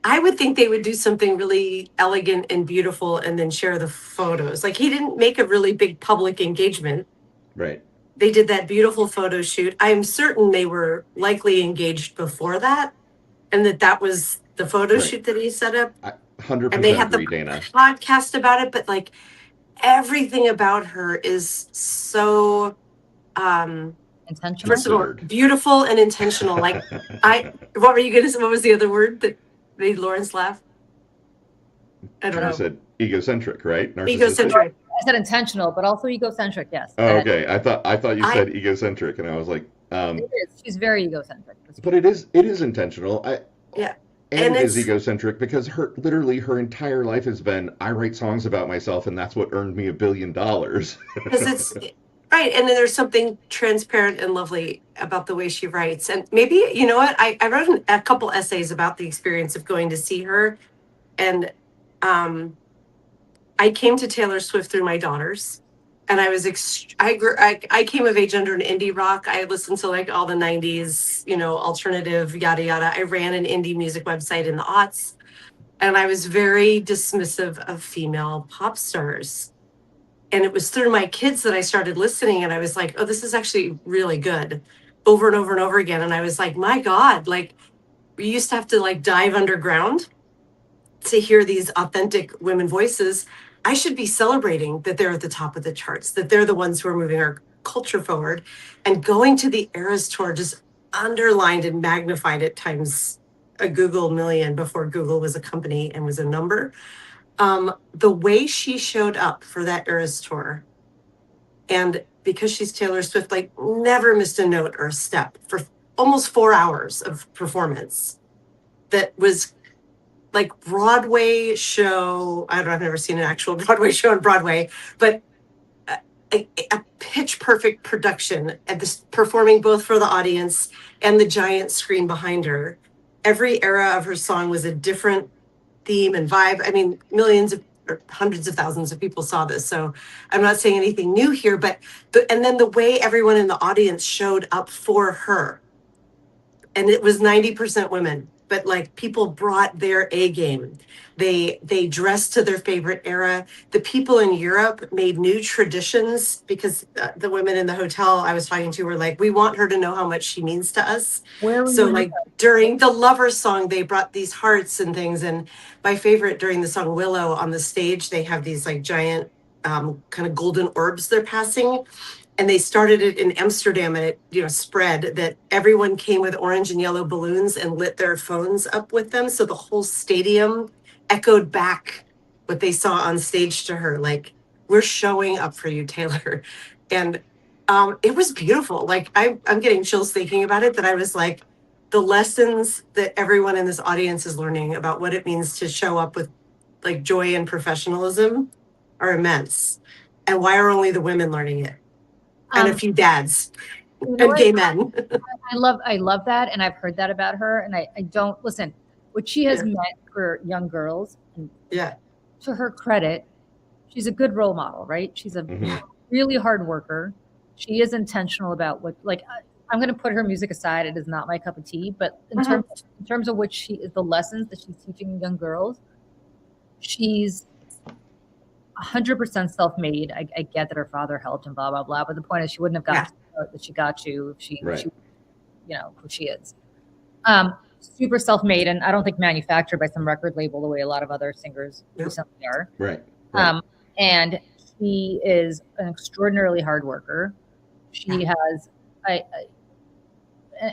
I would think they would do something really elegant and beautiful and then share the photos. Like, he didn't make a really big public engagement. Right. They did that beautiful photo shoot. I'm certain they were likely engaged before that, and that was the photo shoot that he set up. 100% and they had agree, the Dana. podcast about it, but like everything about her is so intentional. First of all, beautiful and intentional. Like what were you gonna say? What was the other word that made Lawrence laugh? I don't know. I said egocentric, right? Egocentric. I said intentional, but also egocentric. Yes. Oh, okay. I thought you said egocentric, and I was like, it is. She's very egocentric. But it is intentional. Yeah. And it is egocentric because literally her entire life has been, I write songs about myself, and that's what earned me $1 billion. Because it's right, and then there's something transparent and lovely about the way she writes. And maybe, you know what, I wrote a couple essays about the experience of going to see her, and I came to Taylor Swift through my daughters, and I came of age under an indie rock. I listened to like all the 90s, alternative, yada yada. I ran an indie music website in the aughts, and I was very dismissive of female pop stars. And it was through my kids that I started listening, and I was like, oh, this is actually really good, over and over and over again. And I was like, my God, like we used to have to like dive underground to hear these authentic women voices. I should be celebrating that they're at the top of the charts, that they're the ones who are moving our culture forward. And going to the Eras Tour just underlined and magnified it times a Google million before Google was a company and was a number. The way she showed up for that Eras Tour, and because she's Taylor Swift, like never missed a note or a step for almost 4 hours of performance that was like Broadway show. I don't know, I've never seen an actual Broadway show on Broadway, but a pitch perfect production at this, performing both for the audience and the giant screen behind her. Every era of her song was a different theme and vibe. I mean, millions of or hundreds of thousands of people saw this, so I'm not saying anything new here, but and then the way everyone in the audience showed up for her, and it was 90% women, but like people brought their A game. They dressed to their favorite era. The people in Europe made new traditions because the women in the hotel I was talking to were like, we want her to know how much she means to us. So like during the Lovers song, they brought these hearts and things. And my favorite, during the song Willow, on the stage, they have these like giant kind of golden orbs they're passing. And they started it in Amsterdam, and it, spread that everyone came with orange and yellow balloons and lit their phones up with them. So the whole stadium echoed back what they saw on stage to her. Like, we're showing up for you, Taylor. And it was beautiful. Like, I'm getting chills thinking about it, that I was like, the lessons that everyone in this audience is learning about what it means to show up with like joy and professionalism are immense. And why are only the women learning it? And a few dads and gay men. I love that, and I've heard that about her. And I don't listen. What she has meant for young girls. And to her credit, she's a good role model, right? She's a really hard worker. She is intentional about what. Like, I'm going to put her music aside. It is not my cup of tea. But in terms of what she is, the lessons that she's teaching young girls, she's 100% self-made. I get that her father helped and blah blah blah, but the point is she wouldn't have gotten to the start that she got to if she who she is. Super self-made, and I don't think manufactured by some record label the way a lot of other singers recently are. Right. And she is an extraordinarily hard worker. She has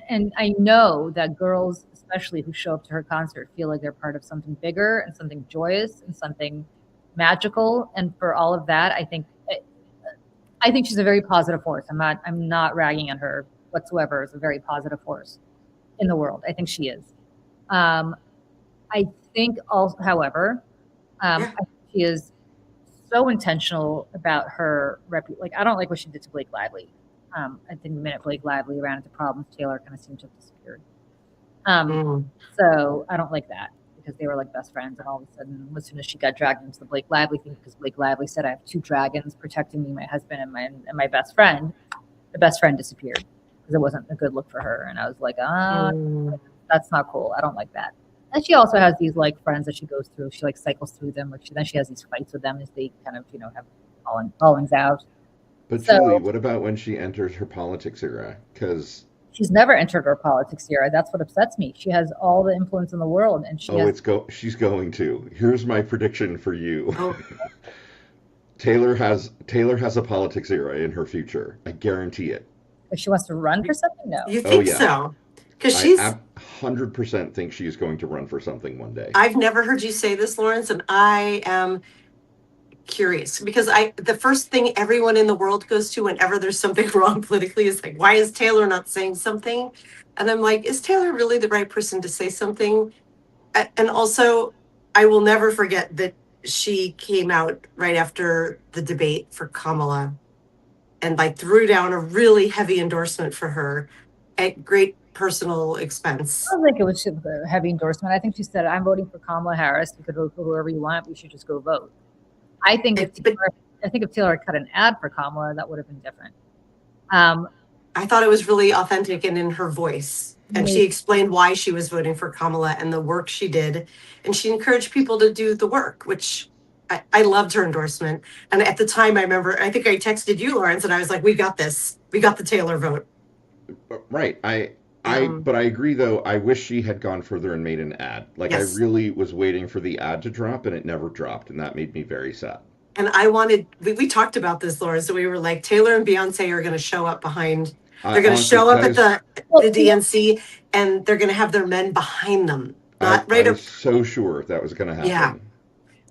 and I know that girls, especially who show up to her concert, feel like they're part of something bigger and something joyous and something magical. And for all of that, I think she's a very positive force. I'm not ragging on her whatsoever. It's a very positive force. in the world. I think she is. I think also, however, I think she is so intentional about her like I don't like what she did to Blake Lively. I think the minute Blake Lively ran into problems, Taylor kind of seemed to have disappeared. So I don't like that because they were like best friends, and all of a sudden, as soon as she got dragged into the Blake Lively thing, because Blake Lively said, "I have two dragons protecting me, my husband and my best friend," the best friend disappeared because it wasn't a good look for her, and I was like, that's not cool. I don't like that. And she also has these like friends that she goes through. She like cycles through them. Like then she has these fights with them as they kind of have fallings out. But Julie, what about when she enters her politics era? Because she's never entered her politics era. That's what upsets me. She has all the influence in the world, and she's going to. Here's my prediction for you. Taylor has a politics era in her future. I guarantee it. If she wants to run for something, no. You think so? Because she's 100% think she's going to run for something one day. I've never heard you say this, Lawrence, and I am curious because the first thing everyone in the world goes to whenever there's something wrong politically is like, why is Taylor not saying something? And I'm like, is Taylor really the right person to say something? And also, I will never forget that she came out right after the debate for Kamala and like threw down a really heavy endorsement for her at great personal expense. I don't think it was a heavy endorsement. I think she said, "I'm voting for Kamala Harris. You could vote for whoever you want. We should just go vote." I think if Taylor had cut an ad for Kamala, that would have been different. I thought it was really authentic and in her voice. And she explained why she was voting for Kamala and the work she did. And she encouraged people to do the work, which I loved her endorsement. And at the time, I remember, I think I texted you, Lawrence, and I was like, we got this. We got the Taylor vote. Right. But I agree, though. I wish she had gone further and made an ad. Like, yes. I really was waiting for the ad to drop, and it never dropped, and that made me very sad. And I wanted, we talked about this, Laura, so we were like, Taylor and Beyonce are going to show up behind, they're going to show up at the DNC, and they're going to have their men behind them. I was so sure that was going to happen. Yeah.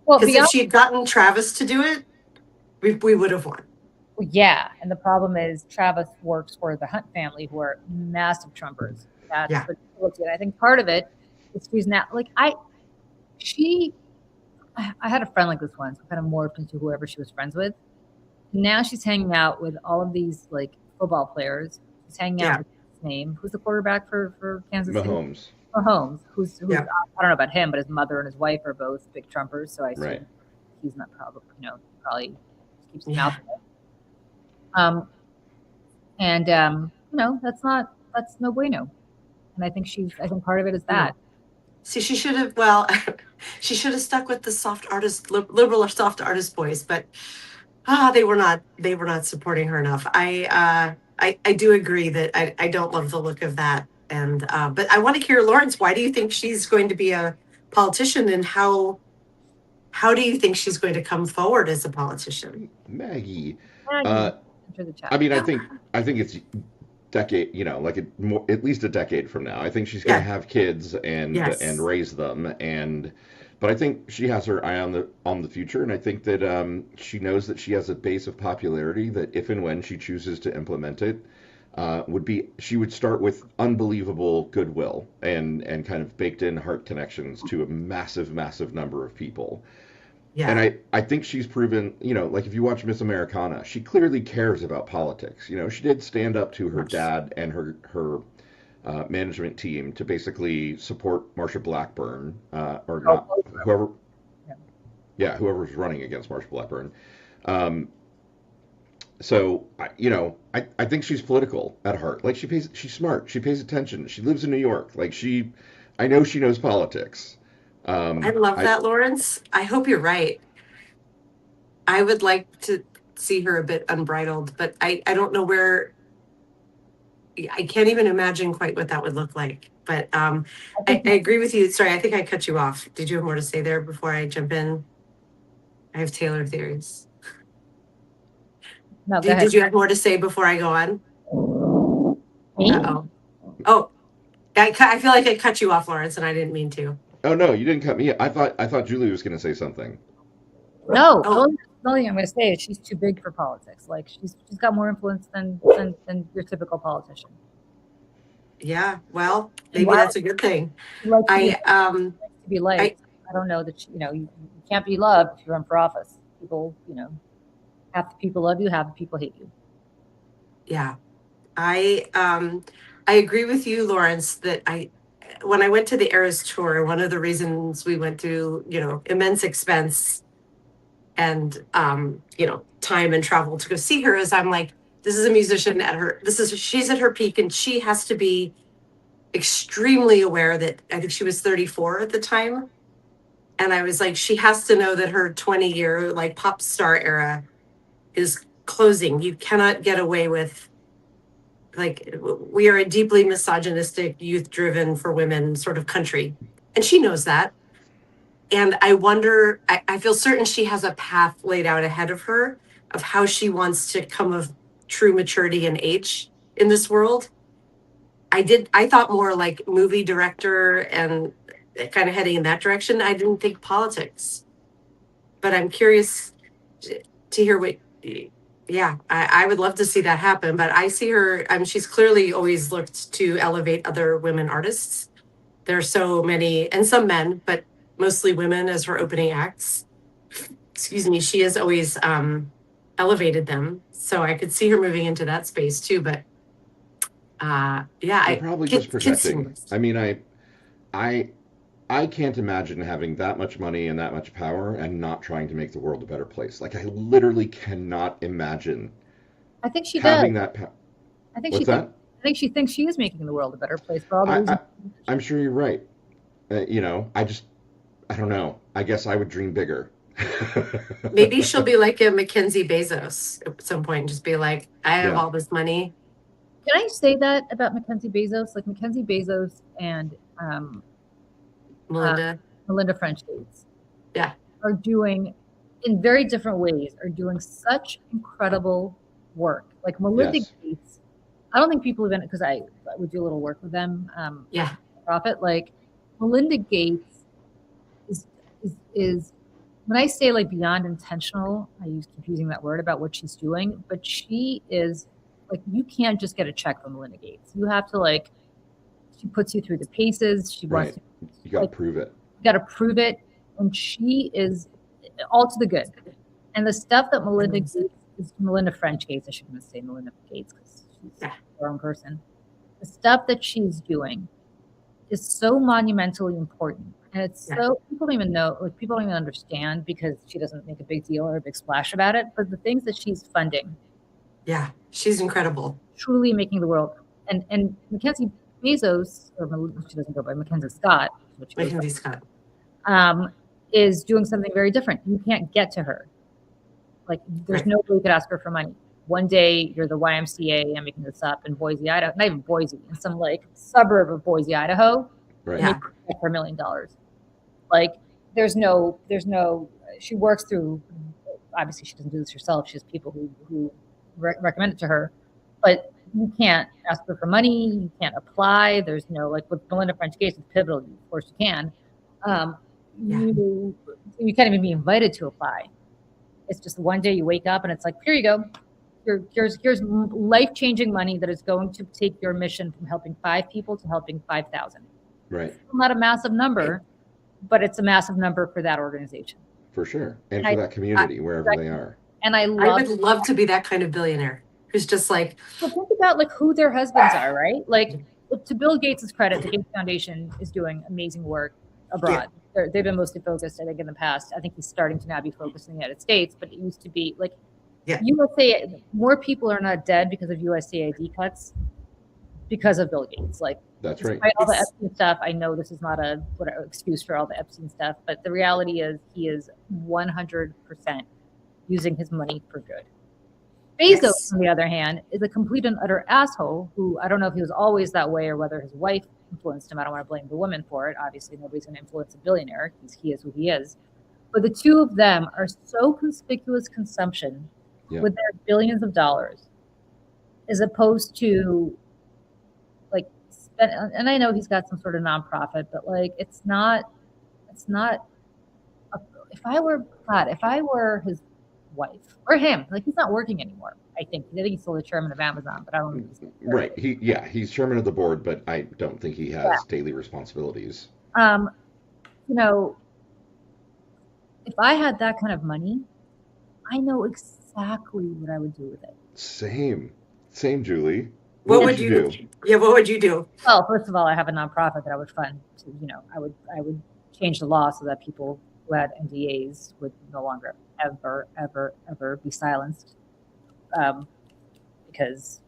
Well, because if she'd gotten Travis to do it, we would have won. Yeah, and the problem is Travis works for the Hunt family, who are massive Trumpers. That's what she looked at. I think part of it is she's now like I had a friend like this once who kind of morphed into whoever she was friends with. Now she's hanging out with all of these like football players. She's hanging out with his name. Who's the quarterback for Kansas City? Mahomes. Who's I don't know about him, but his mother and his wife are both big Trumpers. So I assume he's not probably keeps his mouth shut. That's no bueno. And I think part of it is that. See, she should have stuck with the soft artist, liberal or soft artist voice, but they were not supporting her enough. I do agree that I don't love the look of that. And, but I want to hear, Lawrence, why do you think she's going to be a politician, and how do you think she's going to come forward as a politician? Maggie. I mean, I think it's decade, at least a decade from now. I think she's going to have kids and raise them, but I think she has her eye on the future, and I think that she knows that she has a base of popularity that if and when she chooses to implement it, she would start with unbelievable goodwill and kind of baked in heart connections to a massive, massive number of people. Yeah. And I think she's proven, like if you watch Miss Americana, she clearly cares about politics. She did stand up to her dad and her management team to basically support Marsha Blackburn, whoever was running against Marsha Blackburn. So I think she's political at heart. Like she's smart. She pays attention. She lives in New York. Like I know she knows politics. I love that, Lawrence. I hope you're right. I would like to see her a bit unbridled, but I don't know where. I can't even imagine quite what that would look like. But I agree with you. Sorry, I think I cut you off. Did you have more to say there before I jump in? I have Taylor theories. No, did you have more to say before I go on? Uh-oh. Oh, I feel like I cut you off, Lawrence, and I didn't mean to. Oh no, you didn't cut me. I thought Julie was going to say something. No, the only thing I'm going to say is she's too big for politics. Like she's got more influence than your typical politician. Yeah, well, maybe that's a good thing. Like to I be liked. I don't know that you can't be loved if you run for office. People, half the people love you, half the people hate you. Yeah, I agree with you, Lawrence, that when I went to the Eras tour, one of the reasons we went through, immense expense and time and travel to go see her is I'm like, this is a musician she's at her peak, and she has to be extremely aware that I think she was 34 at the time. And I was like, she has to know that her 20-year like pop star era is closing. You cannot get away with, like, we are a deeply misogynistic, youth driven for women sort of country. And she knows that. And I wonder, I feel certain she has a path laid out ahead of her of how she wants to come of true maturity and age in this world. I thought more like movie director and kind of heading in that direction. I didn't think politics, but I'm curious to hear what, yeah, I would love to see that happen. But I see her, she's clearly always looked to elevate other women artists. There are so many, and some men, but mostly women as her opening acts. Excuse me, she has always elevated them. So I could see her moving into that space too. But They're probably just kids projecting. I mean, I I can't imagine having that much money and that much power and not trying to make the world a better place. Like I literally cannot imagine I think she does. having that power. I think What's that? I think she thinks she is making the world a better place for all the reasons. I'm sure you're right. I don't know. I guess I would dream bigger. Maybe she'll be like a Mackenzie Bezos at some point and just be like, I have Yeah. all this money. Can I say that about Mackenzie Bezos? Like Mackenzie Bezos and Melinda French Gates, yeah, are doing in very different ways. Are doing such incredible work. Like Melinda Gates, I don't think people even because I would do a little work with them. Yeah, profit. Like Melinda Gates is when I say like beyond intentional, I keep using that word about what she's doing, but she is like, you can't just get a check from Melinda Gates. You have to she puts you through the paces. She wants to, you got to prove it. You got to prove it. And she is all to the good. And the stuff that Melinda Gates is Melinda French Gates, I shouldn't say Melinda Gates because she's her own person. The stuff that she's doing is so monumentally important. And it's so people don't even know, like people don't even understand because she doesn't make a big deal or a big splash about it. But the things that she's funding. Yeah, she's incredible. Truly making the world. And Mackenzie Bezos, or she doesn't go by Mackenzie Scott. Mackenzie Scott. Is doing something very different. You can't get to her. Like there's no way you could ask her for money. One day you're the YMCA, I'm making this up, in Boise, Idaho, not even Boise, in some like suburb of Boise, Idaho. Right. Yeah. For $1 million. Like there's no, she works through, obviously she doesn't do this herself. She has people who recommend it to her, but you can't ask her for money. You can't apply. There's no, like with Melinda French Gates, it's pivotal. Of course you can. You can't even be invited to apply. It's just one day you wake up and it's like, here you go. Here's life-changing money that is going to take your mission from helping 5 people to helping 5,000. Right. It's not a massive number, but it's a massive number for that organization. For sure. And for that community, wherever they are. And I would love to be that kind of billionaire who's just like. Well, think about like who their husbands are, right? Like to Bill Gates' credit, the Gates Foundation is doing amazing work abroad. Yeah. They've been mostly focused, I think, in the past. I think he's starting to now be focused in the United States, but it used to be like USA. More people are not dead because of USAID cuts because of Bill Gates. Like that's right. All the Epstein stuff. I know this is not a excuse for all the Epstein stuff, but the reality is he is 100% using his money for good. Bezos, on the other hand, is a complete and utter asshole who, I don't know if he was always that way or whether his wife influenced him. I don't want to blame the woman for it. Obviously, nobody's going to influence a billionaire. He is who he is. But the two of them are so conspicuous consumption with their billions of dollars as opposed to like spend, and I know he's got some sort of nonprofit, but like it's not if I were his wife or him, like he's not working anymore. I think he's still the chairman of Amazon, but I don't think he's Right. He's chairman of the board, but I don't think he has daily responsibilities. You know, if I had that kind of money, I know exactly what I would do with it. Same, Julie. What would you do? Yeah, what would you do? Well, first of all, I have a nonprofit that I would fund. To, I would change the law so that people who had NDAs would no longer ever be silenced, because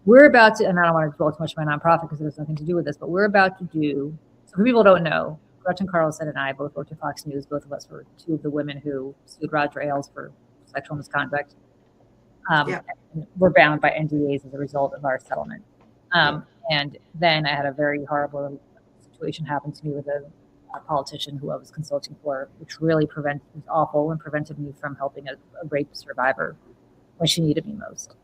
we're about to. And I don't want to dwell too much on my nonprofit because there's nothing to do with this, but we're about to do. So for people who don't know, Gretchen Carlson and I both worked at Fox News. Both of us were two of the women who sued Roger Ailes for sexual misconduct. We're bound by NDAs as a result of our settlement. And then I had a very horrible situation happen to me with a politician who I was consulting for, which really was awful and prevented me from helping a rape survivor when she needed me most.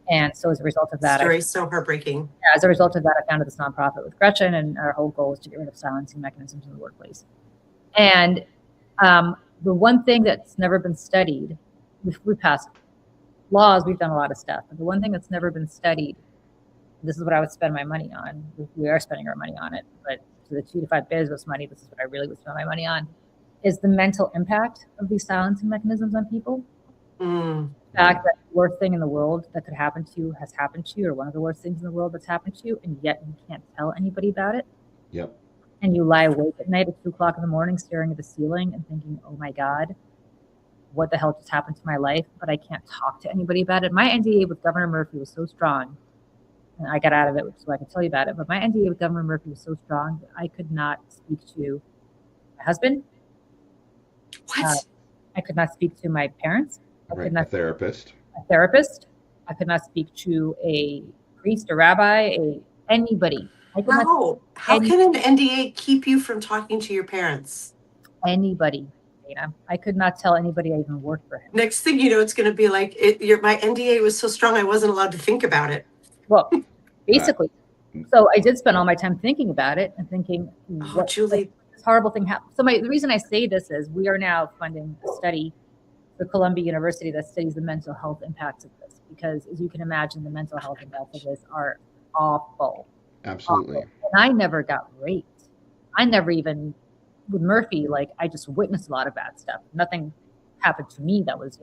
And so as a result of that, story so heartbreaking. As a result of that, I founded this nonprofit with Gretchen, and our whole goal is to get rid of silencing mechanisms in the workplace. And the one thing that's never been studied, we passed laws, we've done a lot of stuff, but the one thing that's never been studied, this is what I would spend my money on. We are spending our money on it, but to the 2 to 5 Bezos money, this is what I really would spend my money on, is the mental impact of these silencing mechanisms on people. The fact that the worst thing in the world that could happen to you has happened to you, or one of the worst things in the world that's happened to you, and yet you can't tell anybody about it. Yep. And you lie awake at night at 2:00 in the morning staring at the ceiling and thinking, oh my God, what the hell just happened to my life? But I can't talk to anybody about it. My NDA with Governor Murphy was so strong, and I got out of it so I could tell you about it, but my NDA with Governor Murphy was so strong that I could not speak to my husband. What? I could not speak to my parents. A therapist. I could not speak to a priest, a rabbi, anybody. How can an NDA keep you from talking to your parents? Anybody. I could not tell anybody I even worked for him. Next thing you know, it's going to be like, my NDA was so strong I wasn't allowed to think about it. Well, basically. So I did spend all my time thinking about it and thinking, Julie, this horrible thing happened. So the reason I say this is we are now funding a study for Columbia University that studies the mental health impacts of this, because as you can imagine, the mental health impacts of this are awful. Absolutely. Awful. And I never got raped. I never even, with Murphy, I just witnessed a lot of bad stuff. Nothing happened to me that was,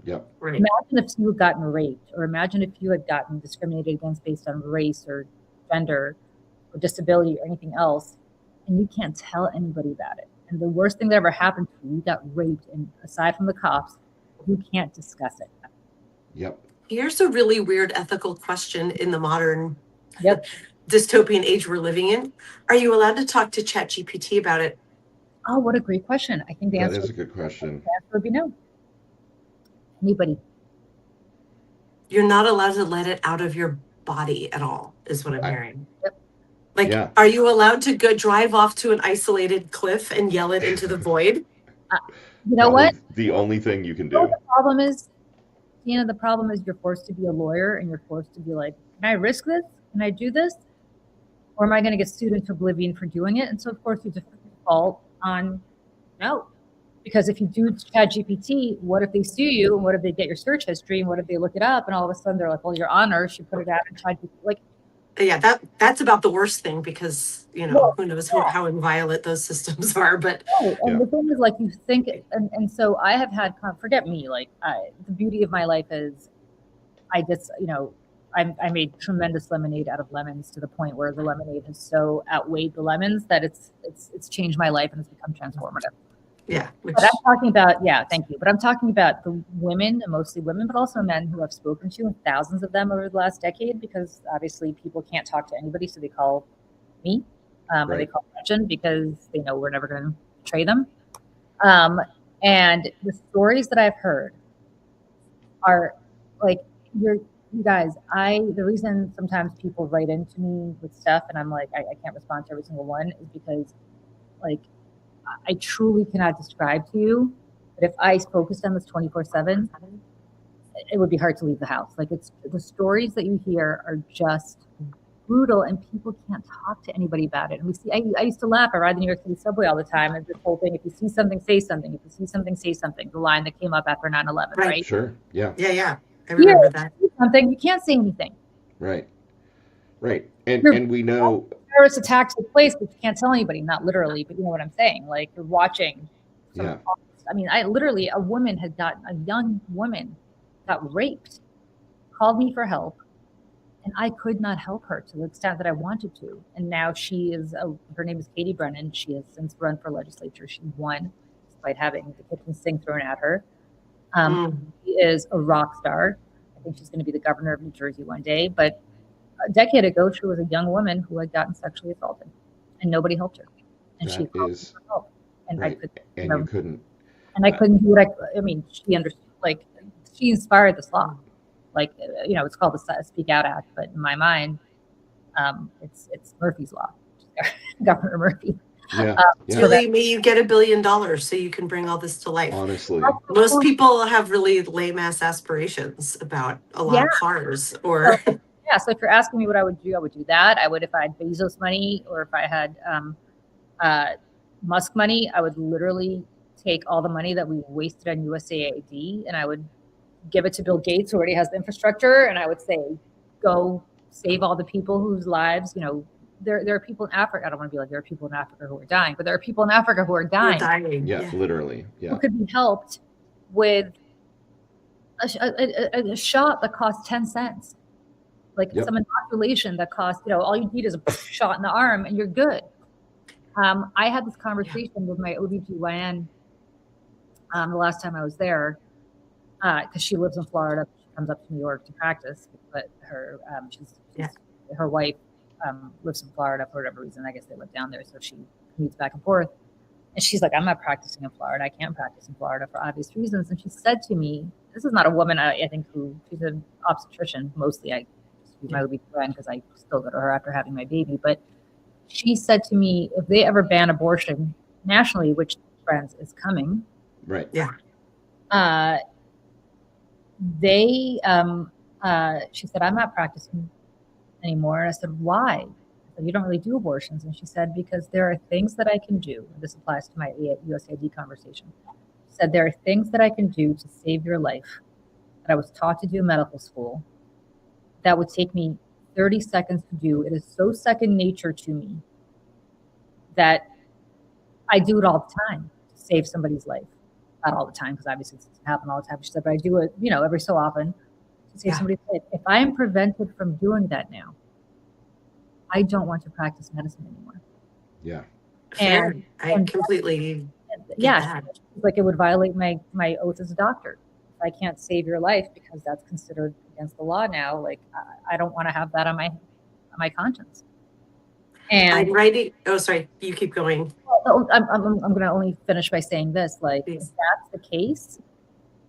Yep. Right. Imagine if you had gotten raped, or imagine if you had gotten discriminated against based on race or gender or disability or anything else, and you can't tell anybody about it. And the worst thing that ever happened to you got raped, and aside from the cops, you can't discuss it. Yep. Here's a really weird ethical question in the modern dystopian age we're living in. Are you allowed to talk to ChatGPT about it? Oh, what a great question. I think the answer is a good question. The answer would be no. Anybody. You're not allowed to let it out of your body at all, is what I'm hearing. Yep. Are you allowed to go drive off to an isolated cliff and yell it into the void? You know what? The only thing you can do. The problem is, the problem is you're forced to be a lawyer, and you're forced to be like, can I risk this? Can I do this? Or am I going to get sued into oblivion for doing it? And so, of course, you default on no. Because if you do ChatGPT, what if they sue you? And what if they get your search history? And what if they look it up? And all of a sudden they're like, well, Your Honor, she put it out in ChatGPT. Yeah, that's about the worst thing, because who knows how inviolate those systems are. But and the thing is, you think, and so I have had, forget me, the beauty of my life is I just, I made tremendous lemonade out of lemons, to the point where the lemonade has so outweighed the lemons that it's changed my life and it's become transformative. Yeah. But I'm talking about, thank you. But I'm talking about the women, mostly women, but also men who I've spoken to, and thousands of them over the last decade, because obviously people can't talk to anybody. So they call me, or they call Gretchen, because they know we're never going to betray them. And the stories that I've heard are you guys, the reason sometimes people write into me with stuff and I'm like, I can't respond to every single one, is because I truly cannot describe to you, but if I focused on this 24/7, it would be hard to leave the house. It's the stories that you hear are just brutal, and people can't talk to anybody about it. And we see, I used to laugh. I ride the New York City subway all the time, and this whole thing: if you see something, say something. If you see something, say something. The line that came up after 9/11, Right. right? Sure. Yeah. Yeah. I Here, remember that. if you see something, you can't say anything. Right. Right. And You're and we know. terrorist attack took place, but you can't tell anybody. Not literally, but you know what I'm saying. Like you're watching. Yeah. I mean, I literally, a young woman got raped, called me for help, and I could not help her to the extent that I wanted to. And now her name is Katie Brennan. She has since run for legislature. She won despite having the kitchen sink thrown at her. She is a rock star. I think she's going to be the governor of New Jersey one day. But a decade ago, she was a young woman who had gotten sexually assaulted, and nobody helped her. And she That called me is for help, and right. And you couldn't. I couldn't do what I mean, she understood. Like she inspired this law. Like it's called the Speak Out Act, but in my mind, it's Murphy's Law, Governor Murphy. Yeah. Julie, may you get $1 billion so you can bring all this to life. Honestly, most people have really lame ass aspirations about a lot of cars. Or so if you're asking me what I would do that. I would, if I had Bezos money, or if I had Musk money, I would literally take all the money that we wasted on USAID and I would give it to Bill Gates, who already has the infrastructure, and I would say, go save all the people whose lives, there are people in Africa. I don't want to be like there are people in Africa who are dying, but there are people in Africa who are dying. Yeah, literally. Yeah. Who could be helped with a shot that costs 10 cents. Like some inoculation that costs, all you need is a shot in the arm and you're good. I had this conversation with my OBGYN the last time I was there, because she lives in Florida. She comes up to New York to practice, but her her wife lives in Florida for whatever reason. I guess they live down there, so she commutes back and forth. And she's like, I'm not practicing in Florida. I can't practice in Florida for obvious reasons. And she said to me, this is not a woman, I think, she's an obstetrician mostly. I just use my OB-GYN because I still go to her after having my baby. But she said to me, if they ever ban abortion nationally, which, friends, is coming. Right. Yeah. She said, I'm not practicing anymore. And I said, why? I said, you don't really do abortions. And she said, because there are things that I can do. This applies to my USAID conversation. She said, there are things that I can do to save your life that I was taught to do in medical school that would take me 30 seconds to do. It is so second nature to me that I do it all the time to save somebody's life. Not all the time, because obviously it doesn't happen all the time. She said, but I do it, every so often to save somebody's life. If I am prevented from doing that now, I don't want to practice medicine anymore. Yeah. And I completely like it would violate my oath as a doctor. If I can't save your life because that's considered against the law now, like I don't want to have that on my conscience. And I'm writing. Oh, sorry. You keep going. I'm going to only finish by saying this. Like, if that's the case,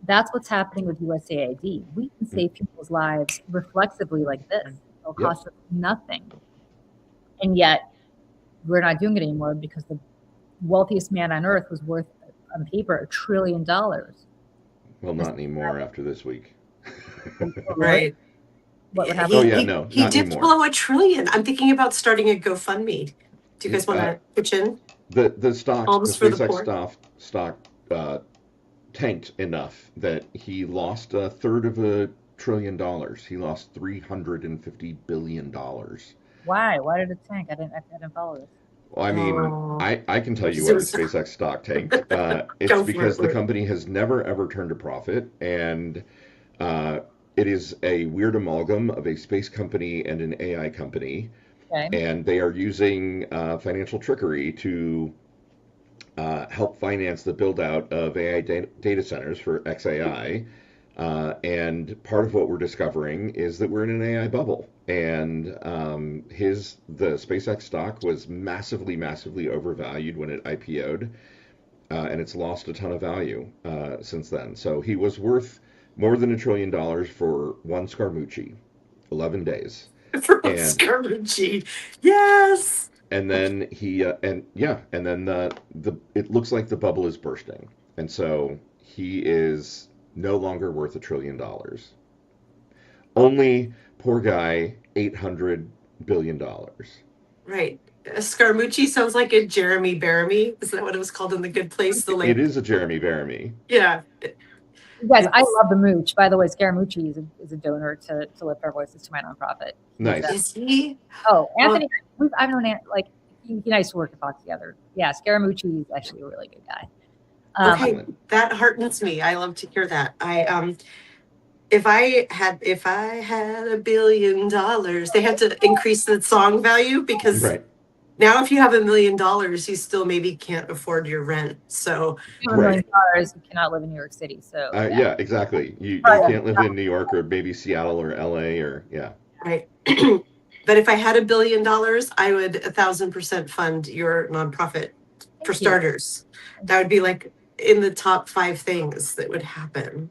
that's what's happening with USAID. We can save people's lives reflexively like this. It'll cost us nothing. And yet, we're not doing it anymore because the wealthiest man on earth was worth, on paper, $1 trillion. Well, not anymore after this week. Right. What would happen? He did blow $1 trillion. I'm thinking about starting a GoFundMe. Do you guys want to pitch in? The SpaceX stock tanked enough that he lost a third of $1 trillion. He lost $350 billion. Why? Why did it tank? I didn't follow this. Well, I mean, I can tell you why the SpaceX stock tanked. It's because the company has never, ever turned a profit, and it is a weird amalgam of a space company and an AI company. Okay. And they are using financial trickery to help finance the build-out of AI data centers for XAI. And part of what we're discovering is that we're in an AI bubble. And the SpaceX stock was massively, massively overvalued when it IPO'd. And it's lost a ton of value since then. So he was worth more than $1 trillion for one Scaramucci, 11 days. For one Scaramucci, yes. And then it looks like the bubble is bursting, and so he is no longer worth $1 trillion. Only, poor guy, 800 billion. Right. Scaramucci sounds like a Jeremy Bearimy. Isn't that what it was called in The Good Place? It is a Jeremy Bearimy. Yeah. You guys, I love the mooch. By the way, Scaramucci is a donor to Lift Our Voices to my nonprofit. Nice. Is he? Oh, Anthony, I've known like he and I used to work at Fox together. Yeah, Scaramucci is actually a really good guy. Okay, that heartens me. I love to hear that. If I had $1 billion, they had to increase the song value because now if you have $1 million, you still maybe can't afford your rent. So $1 million, you cannot live in New York City. So yeah, exactly. You can't live in New York or maybe Seattle or LA or Right. But if I had $1 billion, I would 1,000% fund your nonprofit for starters. That would be like in the top 5 things that would happen.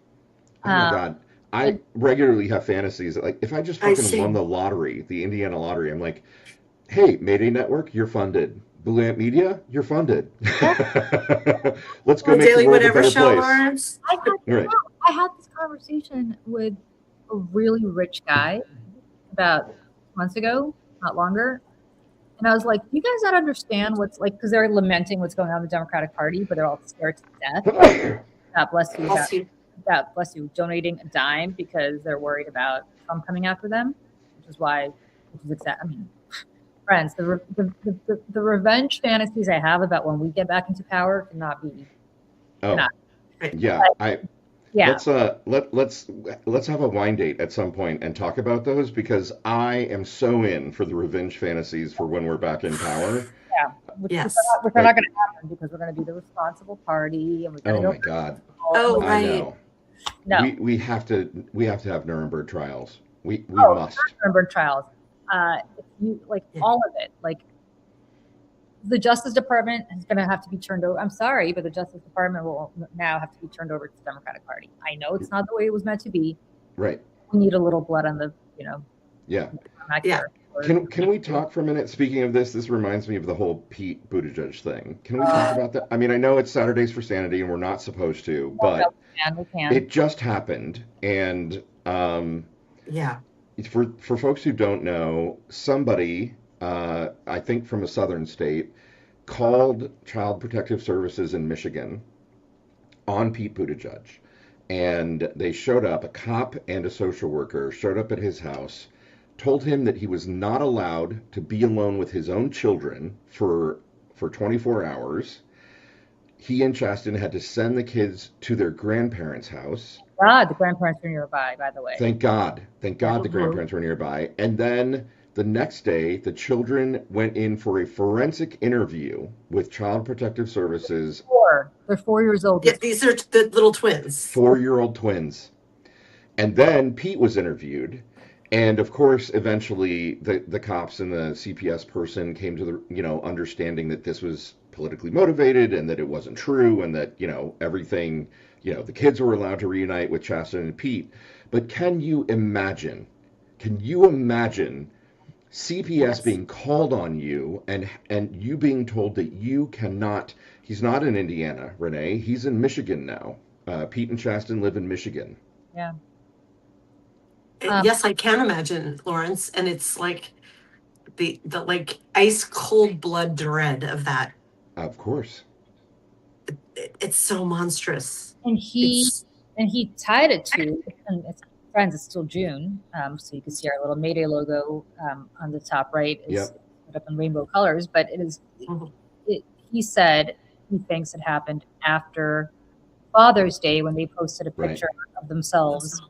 Oh my God. I regularly have fantasies like if I just fucking won the lottery, the Indiana lottery, I'm like, hey, Mayday Network, you're funded. Blue Ant Media, you're funded. Let's go make the world a better place. I had this conversation with a really rich guy about months ago, not longer. And I was like, you guys not understand what's like, because they're lamenting what's going on in the Democratic Party, but they're all scared to death. God bless you. God bless you, donating a dime because they're worried about Trump coming after them, which is exactly. I mean, friends, the revenge fantasies I have about when we get back into power cannot be. Let's have a wine date at some point and talk about those because I am so in for the revenge fantasies for when we're back in power. Yeah, which are not going to happen because we're going to be the responsible party and we're going to. Oh my God. Oh right. I know. No. We have to have Nuremberg trials. We must. Nuremberg trials. All of it. Like the Justice Department is going to have to be turned over. I'm sorry, but the Justice Department will now have to be turned over to the Democratic Party. I know it's not the way it was meant to be. Right. We need a little blood on the, Yeah. Can we talk for a minute? Speaking of this reminds me of the whole Pete Buttigieg thing. Can we talk about that? I mean, I know it's Saturdays for Sanity and we're not supposed to, but we can. It just happened. And for folks who don't know, somebody, I think from a southern state, called Child Protective Services in Michigan on Pete Buttigieg. And they showed up, a cop and a social worker showed up at his house, told him that he was not allowed to be alone with his own children for 24 hours. He and Chasten had to send the kids to their grandparents' house. God, the grandparents were nearby, by the way. Thank God the grandparents were nearby. And then the next day, the children went in for a forensic interview with Child Protective Services. They're 4 years old. Yeah, these are the little twins. 4-year-old twins. And then Pete was interviewed. And of course, eventually the cops and the CPS person came to the, understanding that this was politically motivated and that it wasn't true and that, everything, the kids were allowed to reunite with Chasten and Pete. But can you imagine CPS being called on you and you being told that you cannot, he's not in Indiana, Renee, he's in Michigan now. Pete and Chasten live in Michigan. Yeah. Yes, I can imagine, Lawrence, and it's like the like ice cold blood dread of that. Of course. It's so monstrous. And he tied it to, and it's still June, so you can see our little Mayday logo on the top right is put up in rainbow colors, but it is. He said he thinks it happened after Father's Day when they posted a picture of themselves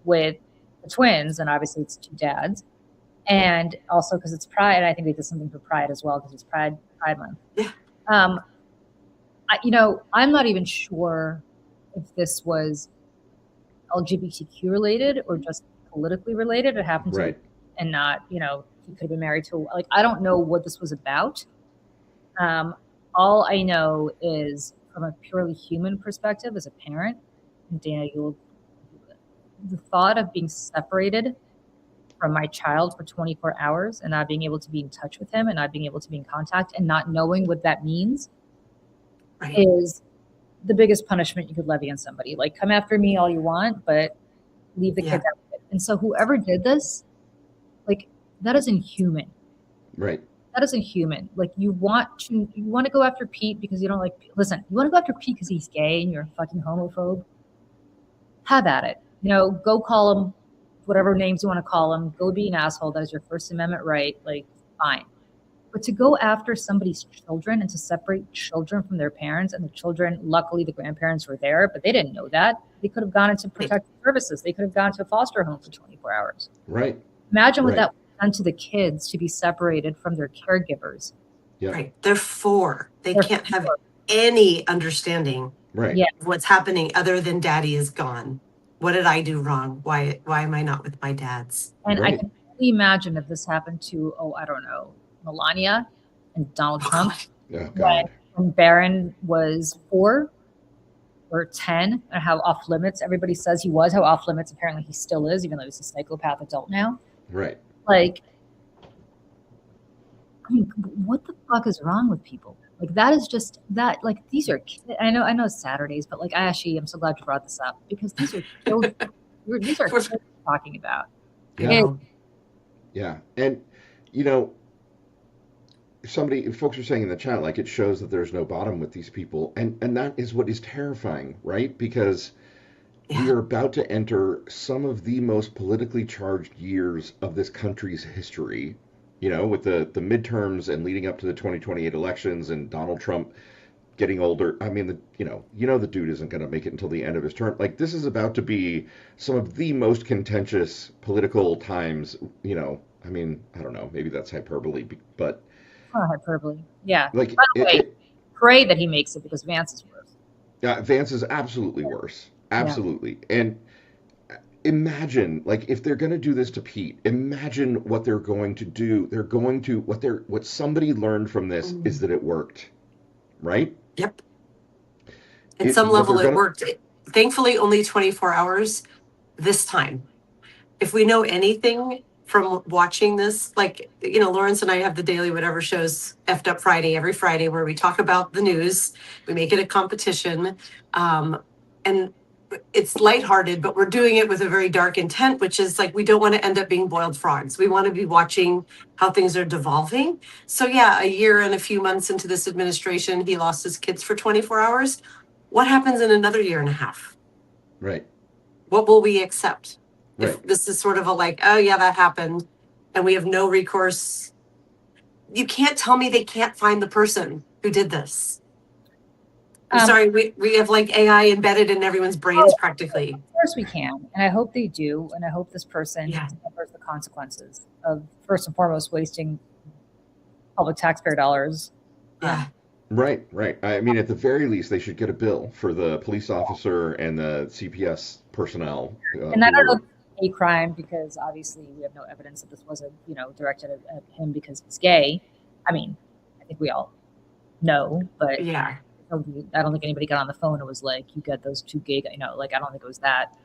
with the twins, and obviously it's 2 dads, and also because it's Pride. I think they did something for Pride as well because it's Pride Month. Yeah. I'm not even sure if this was LGBTQ related or just politically related. It happened to, and not, he could have been married to. Like, I don't know what this was about. All I know is from a purely human perspective, as a parent, and Dana, the thought of being separated from my child for 24 hours and not being able to be in touch with him and not being able to be in contact and not knowing what that means is the biggest punishment you could levy on somebody. Like, come after me all you want, but leave the kids out of it. And so whoever did this, like, That is inhuman. Right. That is inhuman. Like you want to go after Pete because you don't like. Listen, you want to go after Pete because he's gay and you're a fucking homophobe. Have at it. Go call him whatever names you want to call him. Go be an asshole. That is your First Amendment right. Like, fine. But to go after somebody's children and to separate children from their parents, and the children, luckily the grandparents were there, but they didn't know that. They could have gone into protective services. They could have gone to a foster home for 24 hours. Right. Imagine what that would have done to the kids to be separated from their caregivers. Yep. Right. They're 4. They can't have any understanding right. of what's happening other than daddy is gone. What did I do wrong? Why am I not with my dads? And I can only imagine if this happened to, I don't know, Melania and Donald Trump. Oh, God. When Barron was 4 or 10, and how off limits everybody says he was, how off limits apparently he still is, even though he's a psychopath adult now. Right. Like, I mean, what the fuck is wrong with people? Like, that is just that. Like, these are. I know it's Saturdays, but like, I'm so glad you brought this up because these are children. These are kids we're talking about. Yeah. Yeah, and folks are saying in the chat, like, it shows that there's no bottom with these people, and that is what is terrifying, right? Because we are about to enter some of the most politically charged years of this country's history. With the midterms and leading up to the 2028 elections and Donald Trump getting older. I mean, the dude isn't going to make it until the end of his term. Like, this is about to be some of the most contentious political times. I mean, I don't know, maybe that's hyperbole, but hyperbole. Yeah. Like, by the way, pray that he makes it because Vance is worse. Yeah, Vance is absolutely worse. Absolutely. Yeah. And imagine, like, if they're going to do this to Pete, imagine what they're going to do. They're going to what somebody learned from this is that it worked, right? Yep. At some level, it worked. Thankfully, only 24 hours this time. If we know anything from watching this, like, Lawrence and I have the daily whatever shows, Effed Up Friday, every Friday, where we talk about the news. We make it a competition. And it's lighthearted, but we're doing it with a very dark intent, which is like, we don't want to end up being boiled frogs. We want to be watching how things are devolving. So yeah, a year and a few months into this administration, he lost his kids for 24 hours. What happens in another year and a half? Right. What will we accept? Right. If this is sort of a like, oh yeah, that happened, and we have no recourse. You can't tell me they can't find the person who did this. I'm sorry, we have like AI embedded in everyone's brains practically. Of course we can. And I hope they do. And I hope this person suffers the consequences of, first and foremost, wasting public taxpayer dollars. Yeah. Right. I mean, at the very least, they should get a bill for the police officer and the CPS personnel. And I don't know if it's a crime because obviously we have no evidence that this wasn't, directed at him because he's gay. I mean, I think we all know, but yeah. I don't think anybody got on the phone and was like, you got those 2 gay guys. Like, I don't think it was that.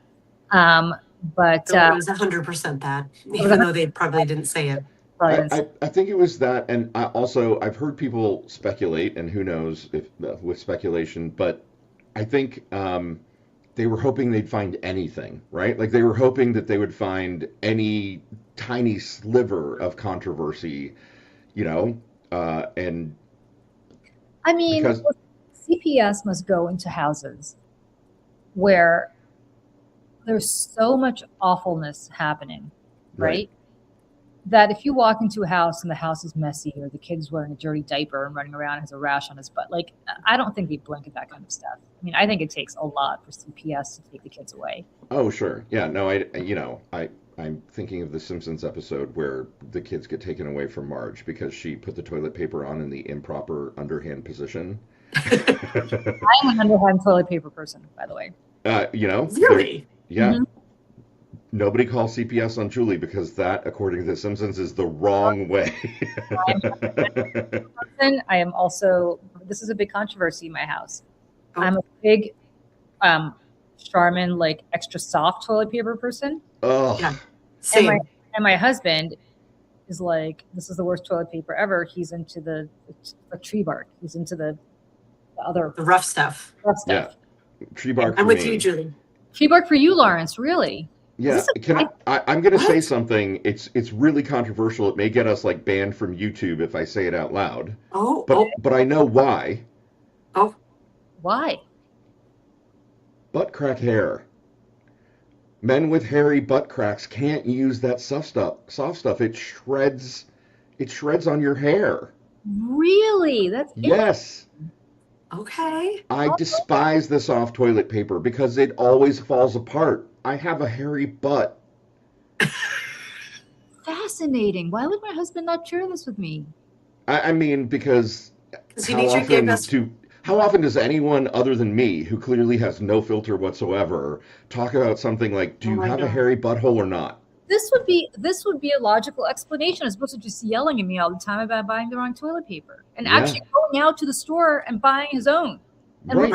But it was 100% that, even though they probably didn't say it. I think it was that. And I've heard people speculate, and who knows if with speculation, but I think they were hoping they'd find anything, right? Like, they were hoping that they would find any tiny sliver of controversy, and I mean, because CPS must go into houses where there's so much awfulness happening, right? That if you walk into a house and the house is messy or the kid's wearing a dirty diaper and running around and has a rash on his butt, like, I don't think they blink at that kind of stuff. I mean, I think it takes a lot for CPS to take the kids away. Oh, sure. Yeah, no, I'm thinking of the Simpsons episode where the kids get taken away from Marge because she put the toilet paper on in the improper underhand position. I'm an underhand toilet paper person, by the way. Really? Yeah. Mm-hmm. Nobody calls CPS on Julie because that, according to The Simpsons, is the wrong way. I am also, this is a big controversy in my house. Oh. I'm a big Charmin, like, extra soft toilet paper person. Oh, yeah. Same. And my husband is like, this is the worst toilet paper ever. He's into the tree bark. He's into the rough stuff. Yeah. Tree bark. I'm with you, Julie. Tree bark for you, Lawrence, really? Yeah, I'm going to say something. It's really controversial. It may get us like banned from YouTube if I say it out loud. But I know why. Why? Butt crack hair. Men with hairy butt cracks can't use that soft stuff. It shreds. It shreds on your hair. Really? That's Yes. Okay. I despise the soft toilet paper because it always falls apart. I have a hairy butt. fascinating. Why would my husband not share this with me? I mean, because you need your gay best. how often does anyone other than me, who clearly has no filter whatsoever, talk about something like, "Do you have a hairy butthole or not?" This would be a logical explanation as opposed to just yelling at me all the time about buying the wrong toilet paper and actually going out to the store and buying his own. And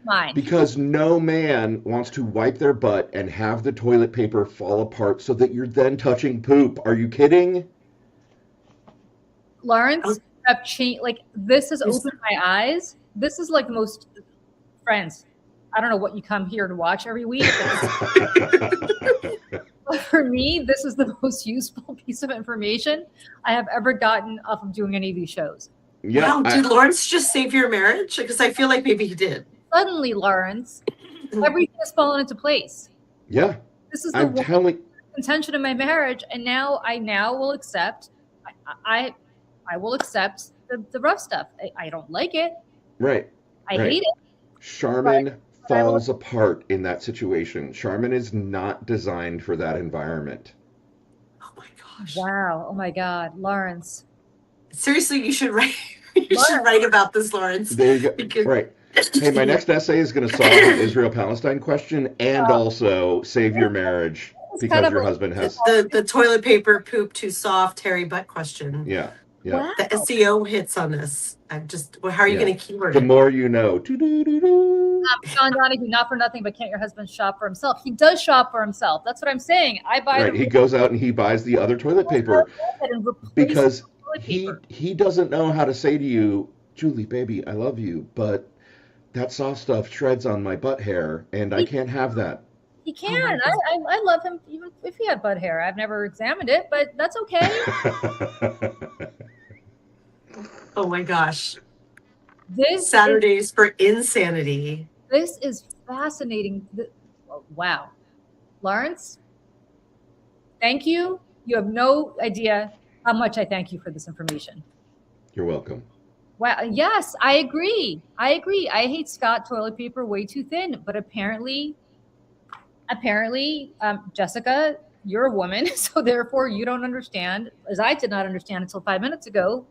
mine. Because no man wants to wipe their butt and have the toilet paper fall apart so that you're then touching poop. Are you kidding? Lawrence, have changed. Like, this has opened my eyes. This is like the most, friends, I don't know what you come here to watch every week. But for me, this is the most useful piece of information I have ever gotten off of doing any of these shows. Yeah, wow, did Lawrence just save your marriage? Because I feel like maybe he did. Suddenly, Lawrence, everything has fallen into place. Yeah. This is the contention of my marriage, and now I will accept. I will accept the rough stuff. I don't like it. Right. I hate it. Charmin falls apart in that situation. Charmin is not designed for that environment. Oh my gosh. Wow. Oh my God. Lawrence. Seriously, you should write. Should write about this, Lawrence. There you go. Right. Hey, my next essay is going to solve the Israel-Palestine question and also save your marriage because your husband has the toilet paper poop too soft, hairy butt question. Yeah. Yeah. Wow. The SEO hits on this. How are you going to keyword it? The more you know. Sean Donahue, not for nothing, but can't your husband shop for himself? He does shop for himself. That's what I'm saying. I buy. Right. He goes out and he buys the other toilet paper because he doesn't know how to say to you, "Julie, baby, I love you, but that soft stuff shreds on my butt hair, and I can't have that." He can. I love him even if he had butt hair. I've never examined it, but that's okay. Oh my gosh. This Saturdays for Insanity. This is fascinating. Wow. Lawrence, thank you. You have no idea how much I thank you for this information. You're welcome. Wow. Yes, I agree. I hate Scott toilet paper way too thin, but apparently, Jessica, you're a woman, so therefore you don't understand, as I did not understand until 5 minutes ago,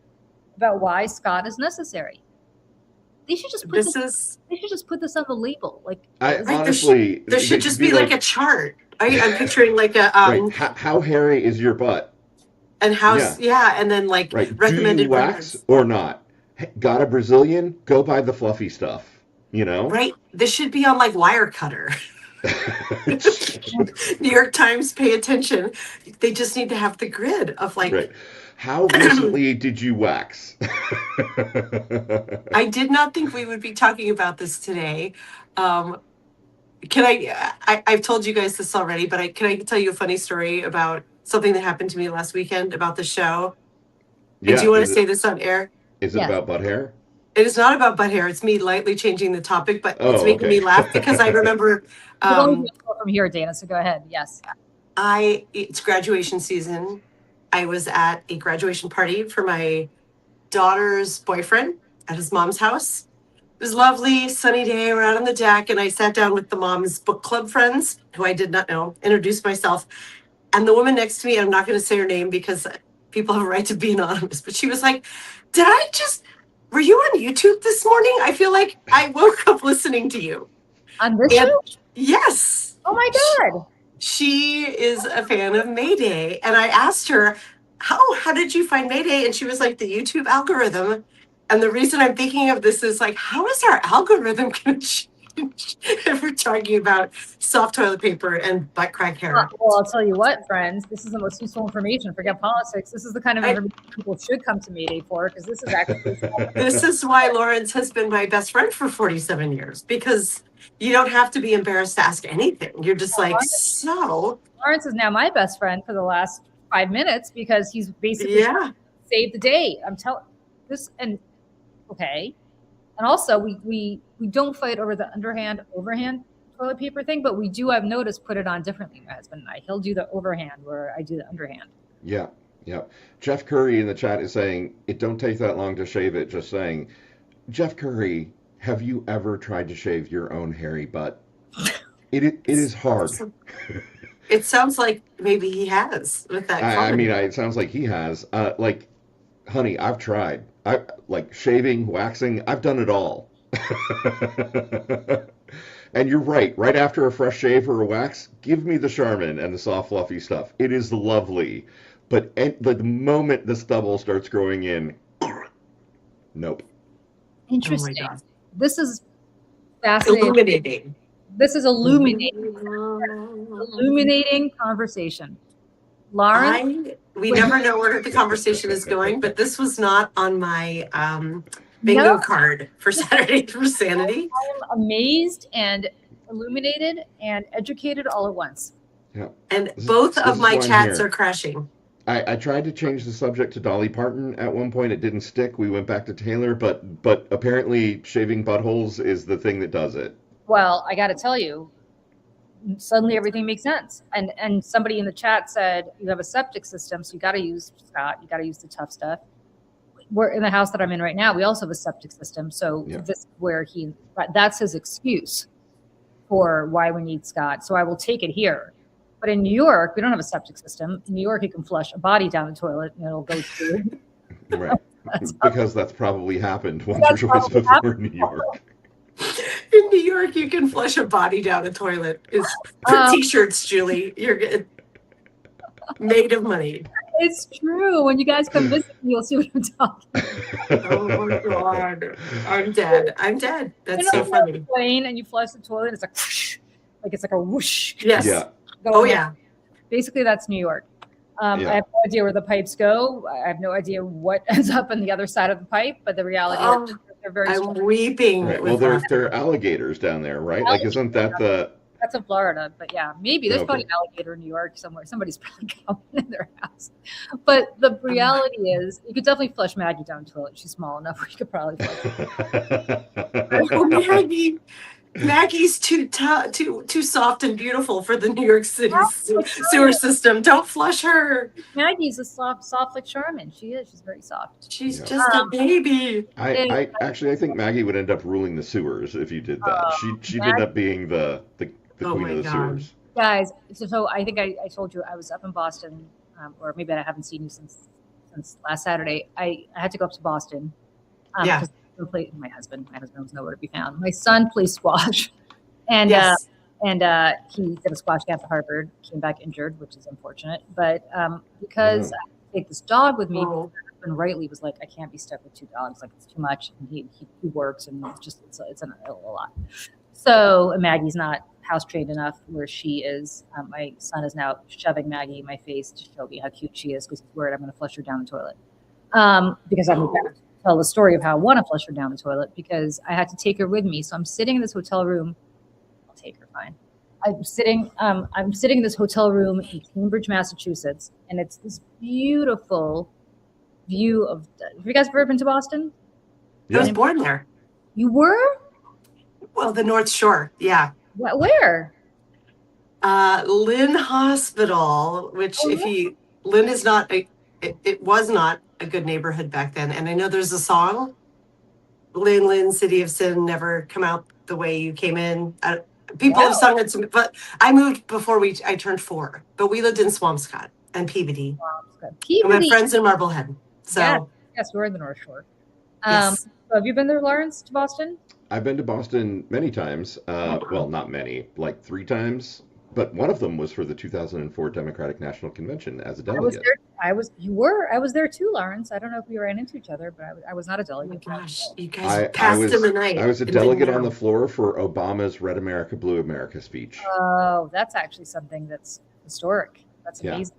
about why Scott is necessary. They should just put this on the label. Like, honestly, there should just be like a chart. I'm picturing like a how hairy is your butt? And how and then like recommended. Do you wax or not? Got a Brazilian? Go buy the fluffy stuff. You know? Right. This should be on like Wirecutter. New York Times, pay attention. They just need to have the grid of like. Right. How recently did you wax? I did not think we would be talking about this today. I've told you guys this already, but can I tell you a funny story about something that happened to me last weekend about the show? Yeah, do you want to say this on air? Is it about butt hair? It is not about butt hair. It's me lightly changing the topic, but it's making me laugh because I remember. From here, Dana. So go ahead. Yes. It's graduation season. I was at a graduation party for my daughter's boyfriend at his mom's house. It was lovely, sunny day. We're out on the deck, and I sat down with the mom's book club friends, who I did not know, introduced myself. And the woman next to me, I'm not going to say her name because people have a right to be anonymous, but she was like, were you on YouTube this morning? I feel like I woke up listening to you. On this show? Yes. Oh my God. She is a fan of Mayday. And I asked her, how did you find Mayday? And she was like, the YouTube algorithm. And the reason I'm thinking of this is like, how is our algorithm going to change? We're talking about soft toilet paper and butt crack hair. Well, I'll tell you what, friends, this is the most useful information. Forget politics. This is the kind of information people should come to Mayday for, because this is actually. This is why Lawrence has been my best friend for 47 years, because you don't have to be embarrassed to ask anything. You're just like, so. Lawrence is now my best friend for the last 5 minutes because he's basically saved the day. I'm telling this, and okay. And also, we don't fight over the overhand toilet paper thing, but we do, I've noticed, put it on differently, my husband and I. He'll do the overhand where I do the underhand. Yeah, yeah. Jeff Curry in the chat is saying, it don't take that long to shave it. Just saying, Jeff Curry, have you ever tried to shave your own hairy butt? It is hard. It sounds like maybe he has with that. I mean, it sounds like he has. Like, honey, I've tried. Like shaving, waxing, I've done it all. And you're right. Right after a fresh shave or a wax, give me the Charmin and the soft, fluffy stuff. It is lovely. But the moment the stubble starts growing in, nope. Interesting. Oh, this is fascinating. Illuminating. This is illuminating conversation. Lauren? We never know where the conversation is going, but this was not on my bingo card for Saturday for Sanity. I am amazed and illuminated and educated all at once. Yeah. And both of my chats are crashing. I tried to change the subject to Dolly Parton at one point. It didn't stick. We went back to Taylor, but apparently shaving buttholes is the thing that does it. Well, I got to tell you, suddenly everything makes sense. And somebody in the chat said, you have a septic system, so you got to use, Scott, you got to use the tough stuff. We're in the house that I'm in right now. We also have a septic system. So this is where that's his excuse for why we need Scott. So I will take it here. But in New York, we don't have a septic system. In New York, you can flush a body down the toilet and it'll go through. Right. Because that's probably happened once or twice before in New York. In New York, you can flush a body down a toilet. It's t-shirts, Julie. You're good. Made of money. It's true. When you guys come visit me, you'll see what I'm talking about. Oh my God. I'm dead. That's so funny. Plane and you flush the toilet, it's like whoosh. Like it's like a whoosh. Yes. Yeah. Oh yeah. Basically, that's New York. I have no idea where the pipes go. I have no idea what ends up on the other side of the pipe, but the reality is they're very I'm weeping. Right. Well, there are alligators down there, right? Like, isn't that the... That's in Florida, but yeah, maybe there's probably an alligator in New York somewhere. Somebody's probably coming in their house. But the reality is, you could definitely flush Maggie down the toilet. She's small enough where you could probably flush her. Oh, Maggie's too soft and beautiful for the New York City sewer system. Don't flush her. Maggie's a soft like Charmin. She is. She's very soft. She's just a baby. I think Maggie would end up ruling the sewers if you did that. She'd end up being the queen of the sewers. Guys, so I think I told you I was up in Boston, or maybe I haven't seen you since last Saturday. I had to go up to Boston. My husband was nowhere to be found. My son plays squash, and he did a squash camp at Harvard. Came back injured, which is unfortunate. But because I take this dog with me, my husband rightly was like, I can't be stuck with two dogs. Like it's too much. And he works, and it's a lot. So Maggie's not house trained enough where she is. My son is now shoving Maggie in my face to show me how cute she is because he's worried I'm going to flush her down the toilet. Because I'm about to tell the story of how I want to flush her down the toilet because I had to take her with me. So I'm sitting in this hotel room. I'll take her, fine. I'm sitting in this hotel room in Cambridge, Massachusetts, and it's this beautiful view of. Have you guys ever been to Boston? Yeah. I was born there. You were? Well, the North Shore, yeah. Where? Lynn Hospital, which Lynn is not it was not a good neighborhood back then. And I know there's a song, Lynn, City of Sin, never come out the way you came in. People have sung it, but I moved before I turned 4. But we lived in Swampscott and Peabody. And my friends in Marblehead. So yes, we're in the North Shore. Yes. So have you been there, Lawrence, to Boston? I've been to Boston many times. Well, not many, like 3 times. but one of them was for the 2004 Democratic National Convention as a I was delegate. there. You were. I was there too, Lawrence. I don't know if we ran into each other, but I was not a Oh my delegate. gosh, you guys I, I passed in was the I night was a and didn't delegate on know. the floor for Obama's Red America, Blue America speech. Oh, that's actually something that's historic. That's Yeah. amazing.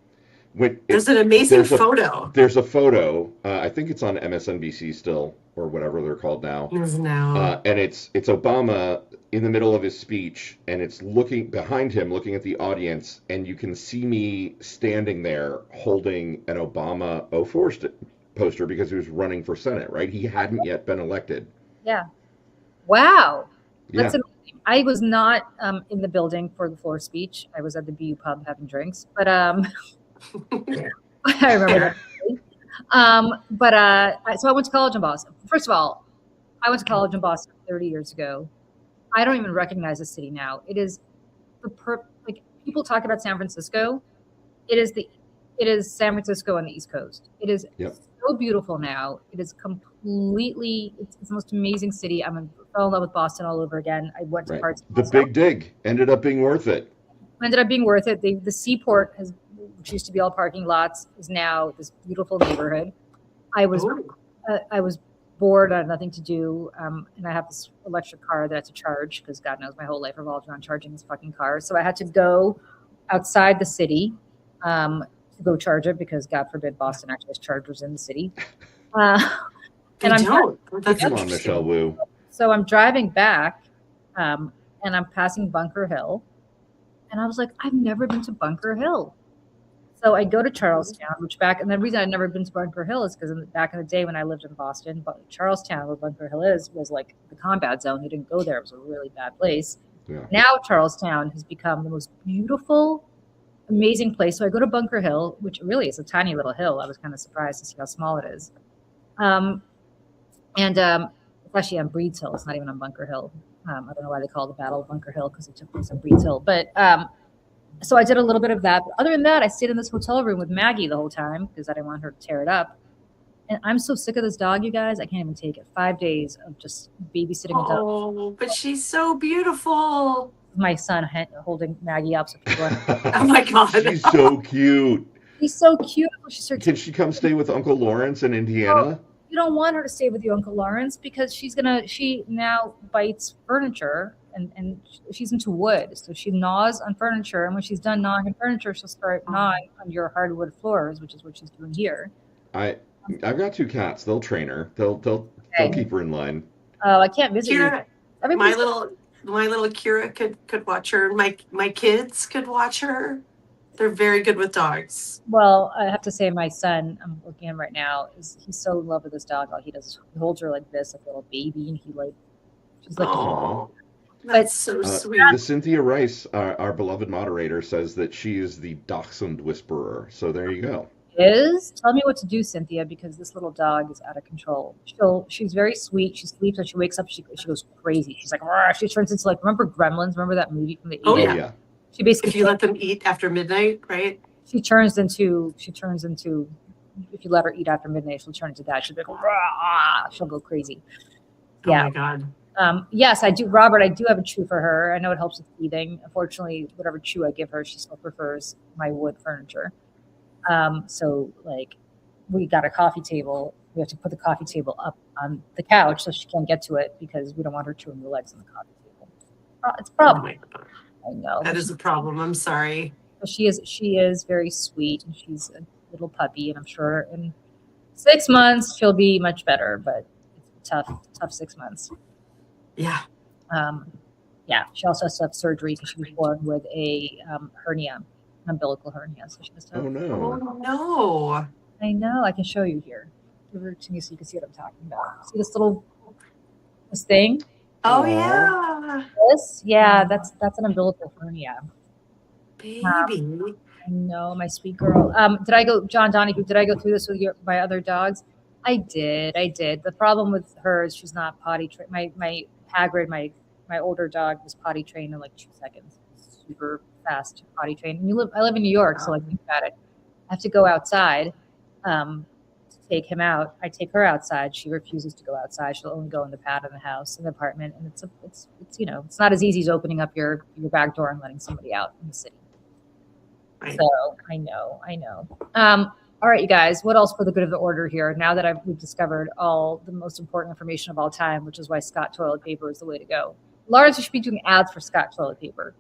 There's an amazing There's a photo. there's a photo. I think it's on MSNBC still, or whatever they're called now. No. And it's Obama in the middle of his speech, and it's looking behind him, looking at the audience, and you can see me standing there holding an Obama '04 poster because he was running for Senate. Right? He hadn't yet been elected. Yeah. Wow. That's Yeah. amazing. I was not in the building for the floor speech. I was at the BU pub having drinks, but I remember that. So I went to college in Boston. First of all, I went to college in Boston 30 years ago. I don't even recognize the city now. It is like people talk about San Francisco. It is San Francisco on the East Coast. It is Yep. so beautiful now. It is completely. It's the most amazing city. Fell in love with Boston all over again. I went to Right. parts. The Big Dig ended up being worth it. Ended up being worth it. The seaport which used to be all parking lots, is now this beautiful neighborhood. I was bored. I had nothing to do, and I have this electric car that I had to charge because God knows my whole life revolved around charging this fucking car. So I had to go outside the city to go charge it because God forbid Boston actually has chargers in the city. They don't. That's Come on, Michelle Wu. So I'm driving back, and I'm passing Bunker Hill, and I was like, I've never been to Bunker Hill. So I go to Charlestown, and the reason I'd never been to Bunker Hill is because back in the day when I lived in Boston, but Charlestown, where Bunker Hill was like the combat zone. You didn't go there; it was a really bad place. Yeah. Now Charlestown has become the most beautiful, amazing place. So I go to Bunker Hill, which really is a tiny little hill. I was kind of surprised to see how small it is. It's actually on Breeds Hill. It's not even on Bunker Hill. I don't know why they call it the Battle of Bunker Hill because it took place on Breeds Hill. But so I did a little bit of that. But other than that, I stayed in this hotel room with Maggie the whole time because I didn't want her to tear it up. And I'm so sick of this dog, you guys. I can't even take it. 5 days of just babysitting a dog. Oh, but she's so beautiful. My son holding Maggie up. So people oh my God. She's so cute. She's so cute. Can she come stay with Uncle Lawrence in Indiana? Oh, you don't want her to stay with you, Uncle Lawrence, because she now bites furniture and she's into wood. So she gnaws on furniture. And when she's done gnawing on furniture, she'll start gnawing on your hardwood floors, which is what she's doing here. I've got 2 cats. They'll train her. They'll keep her in line. Oh, I can't visit Kira, you. my little Kira could watch her. My kids could watch her. They're very good with dogs. Well, I have to say, my son, I'm looking at him right now, he's so in love with this dog. All he does is he holds her like this, like a little baby, and she's like, oh, that's so sweet. The Cynthia Rice, our beloved moderator, says that she is the dachshund whisperer. So there you go. Tell me what to do, Cynthia, because this little dog is out of control. She's very sweet. She sleeps and she wakes up. She goes crazy. She's like, she turns into remember Gremlins? Remember that movie from the 80s? Oh yeah. She basically, if you let them eat after midnight, right? She turns into. If you let her eat after midnight, she'll turn into that. She'll be like, she'll go crazy. Yeah. Oh my God. Yes, I do, Robert. I do have a chew for her. I know it helps with teething. Unfortunately, whatever chew I give her, she still prefers my wood furniture. So we got a coffee table. We have to put the coffee table up on the couch so she can't get to it because we don't want her chewing the legs on the coffee table. It's a problem. Oh my God. I know. That is a problem. I'm sorry. But she is very sweet and she's a little puppy, and I'm sure in 6 months she'll be much better, but it's a tough 6 months. Yeah. Yeah. She also has to have surgery because she was born with a hernia, umbilical hernia. So she has to have, Oh no. Oh no. I know. I can show you here. Give her to me so you can see what I'm talking about. See this thing? Oh yeah. Yeah, that's an umbilical hernia. Baby. I know, my sweet girl. John Donahue, did I go through this with my other dogs? I did. The problem with her is she's not potty trained. My Hagrid, my older dog, was potty trained in like 2 seconds. Super fast potty trained. And I live in New York, so think about it. I have to go outside to take him out. I take her outside. She refuses to go outside. She'll only go in the pad in the house, in the apartment. And it's it's not as easy as opening up your back door and letting somebody out in the city. Right. So I know. All right, you guys, what else for the good of the order here? Now that we've discovered all the most important information of all time, which is why Scott toilet paper is the way to go. Lawrence, you should be doing ads for Scott toilet paper.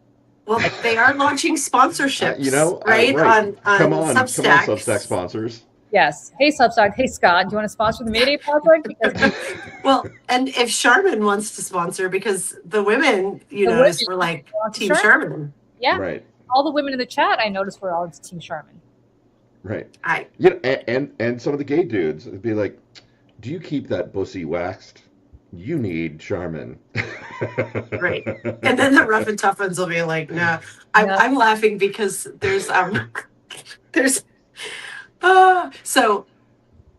Well, they are launching sponsorships, right? On come on, Substack. Substack sponsors. Yes. Hey, Substack. Hey, Scott. Do you want to sponsor the Mayday Project? Well, and if Charmin wants to sponsor, because the women, notice, were like Team Charmin. Yeah. Right. All the women in the chat, I noticed, were all Team Charmin. Right. And some of the gay dudes would be like, "Do you keep that pussy waxed? You need Charmin." Right. And then the rough and tough ones will be like, "No." I'm laughing because so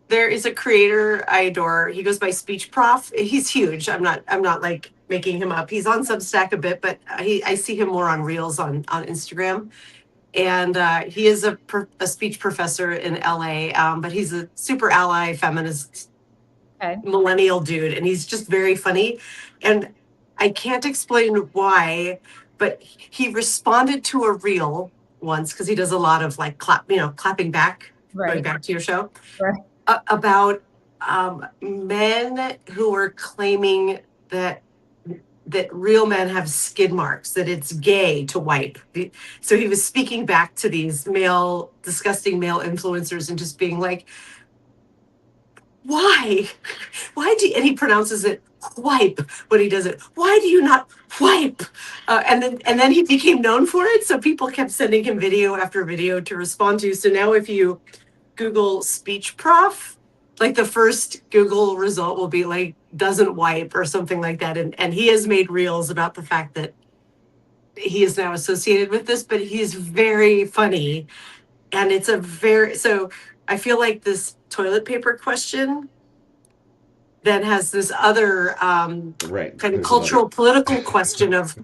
there is a creator I adore. He goes by Speech Prof. He's huge. I'm not like making him up. He's on Substack a bit, but I see him more on Reels on Instagram. And he is a speech professor in LA, but he's a super ally feminist millennial dude, and he's just very funny. And I can't explain why, but he responded to a reel once, because he does a lot of like clapping back, going back to your show, about men who are claiming that real men have skid marks, that it's gay to wipe. So he was speaking back to these disgusting male influencers and just being like, why do you, and he pronounces it wipe when he does it. Why do you not wipe? And then he became known for it. So people kept sending him video after video to respond to. So now if you Google Speech Prof, like the first Google result will be like, doesn't wipe or something like that. And he has made reels about the fact that he is now associated with this, but he's very funny. And it's so I feel like this toilet paper question then has this other kind of cultural, political question of,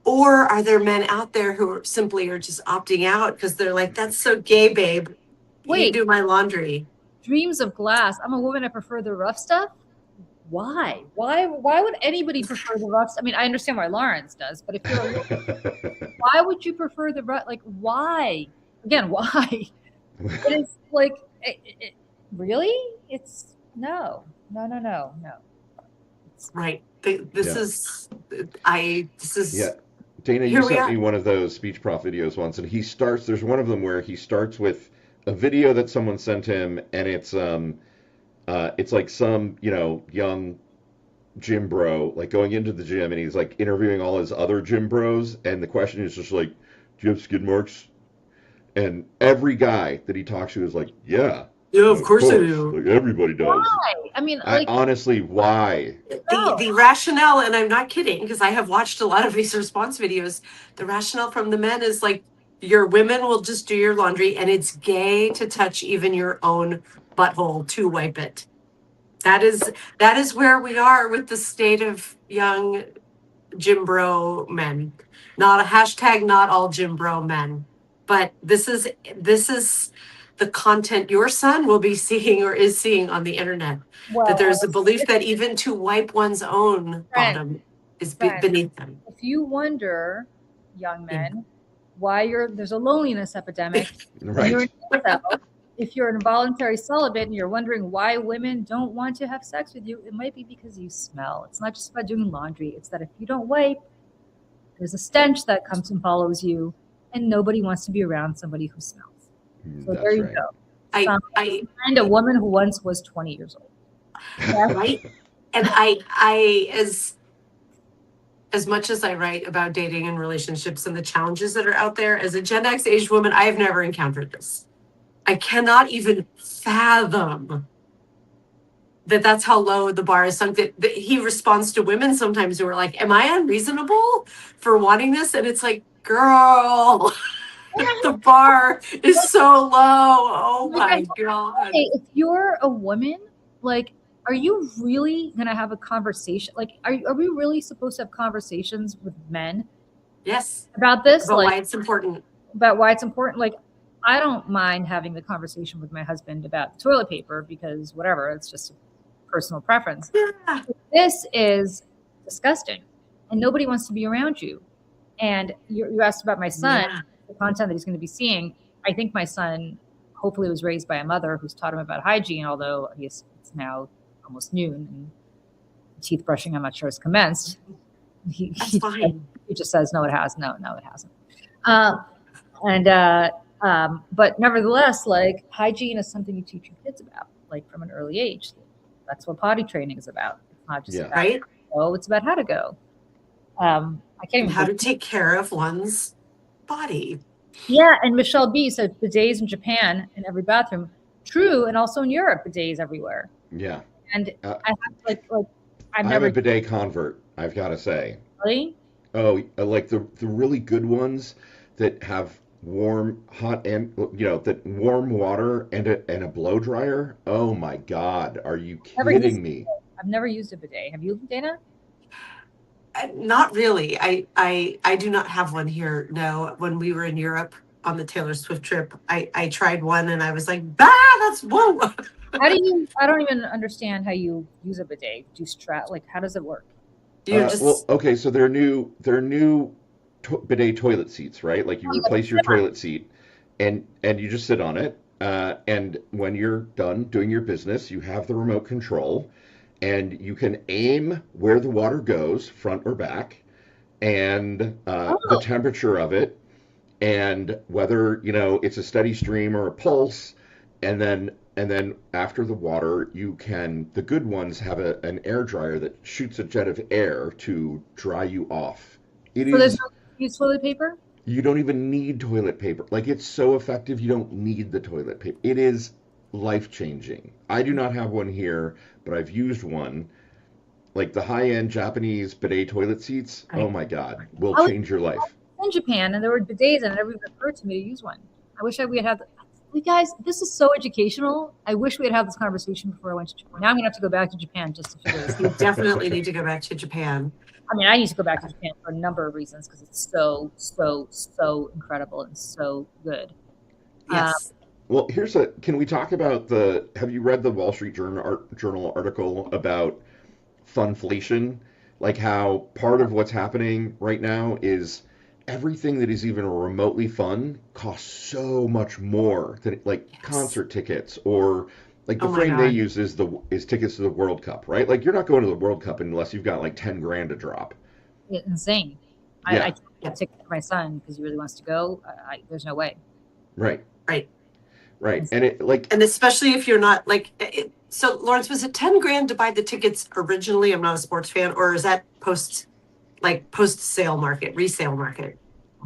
or are there men out there who are just opting out because they're like, that's so gay, babe. Wait, you do my laundry. Dreams of glass. I'm a woman. I prefer the rough stuff. Why? Why would anybody prefer the rough stuff? I mean, I understand why Lawrence does, but if you're why would you prefer the rough? Like, why? Again, why? It's like, really? It's no. Right. This is. Dana, you sent me one of those Speech Prof videos once, and there's one of them where he starts with a video that someone sent him, and it's like some, young gym bro, like going into the gym, and he's like interviewing all his other gym bros, and the question is just like, do you have skid marks? And every guy that he talks to is like, yeah, of course I do. Like everybody does. Why? I mean, honestly, why? The rationale, and I'm not kidding, because I have watched a lot of these response videos. The rationale from the men is like, your women will just do your laundry, and it's gay to touch even your own butthole to wipe it. That is where we are with the state of young gym bro men. Not a hashtag, not all gym bro men. But this is the content your son will be seeing or is seeing on the internet. Well, that there's a belief that even to wipe one's own bottom is beneath them. If you wonder, young men, why there's a loneliness epidemic. Right. If you're an involuntary celibate and you're wondering why women don't want to have sex with you, it might be because you smell. It's not just about doing laundry. It's that if you don't wipe, there's a stench that comes and follows you, and nobody wants to be around somebody who smells. So there you go. I find a woman who once was 20 years old. Yeah. Right. And I as much as I write about dating and relationships and the challenges that are out there, as a Gen X aged woman, I have never encountered this. I cannot even fathom that's how low the bar is sunk. That he responds to women sometimes who are like, am I unreasonable for wanting this? And it's like, girl, the bar is so low. Oh my God. If you're a woman, like, are you really going to have a conversation? Like, are we really supposed to have conversations with men? Yes. About this? About why it's important. About why it's important. Like, I don't mind having the conversation with my husband about toilet paper because whatever, it's just a personal preference. Yeah. This is disgusting, and nobody wants to be around you. And you asked about my son, the content that he's going to be seeing. I think my son hopefully was raised by a mother who's taught him about hygiene, although it's now almost noon and teeth brushing, I'm not sure, has commenced. That's fine. He just says, no, it has. No, it hasn't. But nevertheless, like hygiene is something you teach your kids about, like from an early age. That's what potty training is about. It's not just about right. Go, it's about how to go. I can't even how to take care of one's body. Yeah, and Michelle B said bidets in Japan in every bathroom. True, and also in Europe, bidets everywhere. Yeah. And I have I'm a bidet convert, I've got to say. Really? Oh, like the really good ones that have warm, hot, and that warm water and a blow dryer. Oh my God, are you kidding me? I've never used a bidet. Have you, Dana? Not really. I do not have one here. No, when we were in Europe on the Taylor Swift trip, I tried one and I was like, bah, that's whoa. How do you? I don't even understand how you use a bidet. Do you strap? Like, how does it work? Well, okay, so they're new bidet toilet seats, right? Like you replace your toilet seat, and you just sit on it. And when you're done doing your business, you have the remote control, and you can aim where the water goes, front or back, and the temperature of it, and whether it's a steady stream or a pulse, and then after the water, the good ones have an air dryer that shoots a jet of air to dry you off. There's no use toilet paper? You don't even need toilet paper. Like, it's so effective, you don't need the toilet paper. It is life-changing. I do not have one here, but I've used one. Like the high-end Japanese bidet toilet seats, oh my God, will change your life. In Japan, and there were bidets, and it never even occurred to me to use one. I wish we had guys, this is so educational. I wish we had this conversation before I went to Japan. Now I'm going to have to go back to Japan just to figure this out. You definitely need to go back to Japan. I mean, I need to go back to Japan for a number of reasons because it's so, so, so incredible and so good. Yes. Well, can we talk about have you read the Wall Street Journal article about funflation? Like how part of what's happening right now is everything that is even remotely fun costs so much more than concert tickets or like the frame they use is tickets to the World Cup, right? Like you're not going to the World Cup unless you've got like 10 grand to drop. It's insane. Yeah. I get a ticket for my son because he really wants to go. There's no way. Right. And especially if you're not so Lawrence, was it 10 grand to buy the tickets originally? I'm not a sports fan, or is that post sale market, resale market?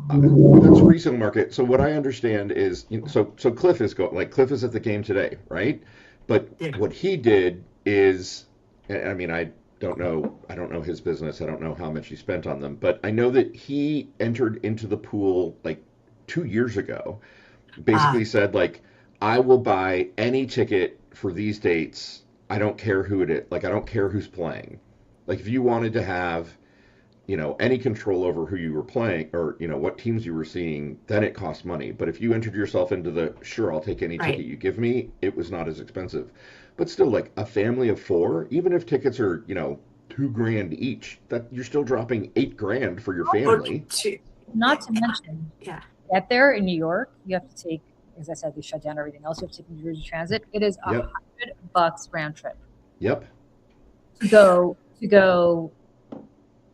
That's resale market. So what I understand is, so Cliff is Cliff is at the game today, right? But what he did is, I mean, I don't know his business. I don't know how much he spent on them, but I know that he entered into the pool like 2 years ago. Basically said I will buy any ticket for these dates. I don't care who it is. Like I don't care who's playing. Like if you wanted to have any control over who you were playing or, what teams you were seeing, then it cost money. But if you entered yourself into sure, I'll take any ticket you give me, it was not as expensive. But still, like a family of 4, even if tickets are, $2 grand each, that you're still dropping $8 grand for your family. Not to mention, get there in New York, you have to take, as I said, they shut down everything else. You have to take New Jersey Transit. It is $100 round trip. Yep. To go.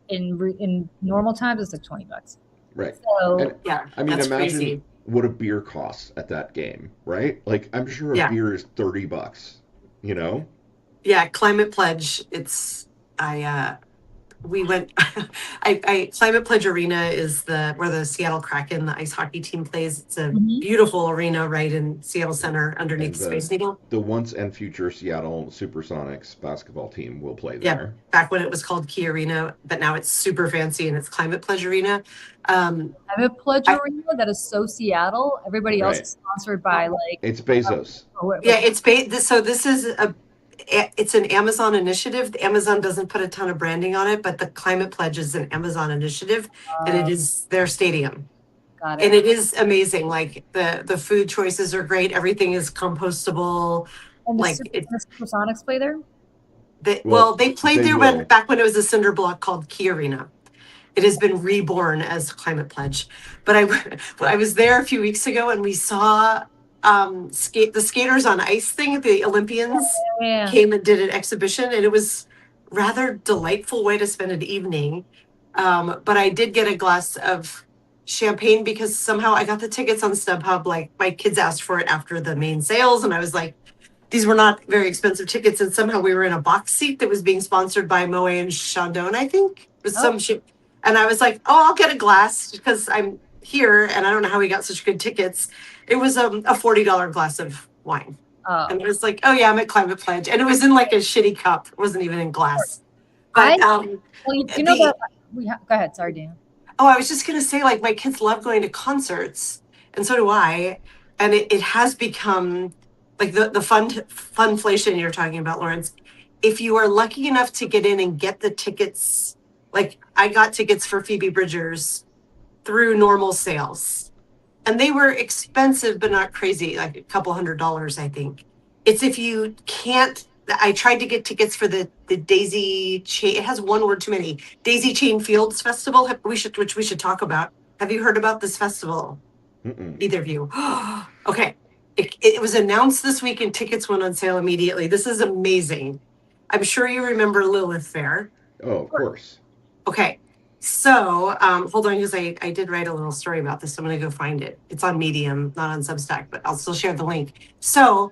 In normal times, it's like $20. Right. So I mean, imagine crazy. What a beer costs at that game, right? Like, I'm sure a beer is $30. Yeah, Climate Pledge. We went. Climate Pledge Arena is where the Seattle Kraken, the ice hockey team, plays. It's a beautiful arena right in Seattle Center underneath the Space Needle. The once and future Seattle Supersonics basketball team will play there. Yeah, back when it was called Key Arena, but now it's super fancy and it's Climate Pledge Arena. Climate Pledge Arena, that is so Seattle. Everybody else is sponsored by it's Bezos. So this is it's an Amazon initiative. Amazon doesn't put a ton of branding on it, but the Climate Pledge is an Amazon initiative, and it is their stadium. Got And it. it is amazing. Like the food choices are great. Everything is compostable. And Like it, the Supersonics play there? Well, they played they there will. back when it was a cinder block called Key Arena. It has been reborn as Climate Pledge. But I was there a few weeks ago and we saw the skaters on ice thing. The Olympians Yeah. came and did an exhibition, and it was rather delightful way to spend an evening. But I did get a glass of champagne because somehow I got the tickets on StubHub. Like my kids asked for it after the main sales, and I was like, these were not very expensive tickets, and somehow we were in a box seat that was being sponsored by Moet and Chandon, I think. It was some shit. And I was like, oh, I'll get a glass because I'm here and I don't know how we got such good tickets. It was a $40 glass of wine. Oh. And it was like, oh yeah, I'm at Climate Pledge. And it was in like a shitty cup. It wasn't even in glass. But well, you know that go ahead. Sorry, Dana. Oh, I was just gonna say, like, my kids love going to concerts, and so do I. And it has become like the funflation you're talking about, Lawrence. If you are lucky enough to get in and get the tickets, like I got tickets for Phoebe Bridgers through normal sales, and they were expensive but not crazy, like a couple $100, I think. It's if you can't. I tried to get tickets for the Daisy Chain. It has one word too many. Daisy Chain Fields Festival. Which we should talk about. Have you heard about this festival? Mm-mm. Either of you? Okay. It was announced this week and tickets went on sale immediately. This is amazing. I'm sure you remember Lilith Fair. Oh, of course. Okay. So hold on, because I did write a little story about this. So I'm going to go find it. It's on Medium, not on Substack, but I'll still share the link. So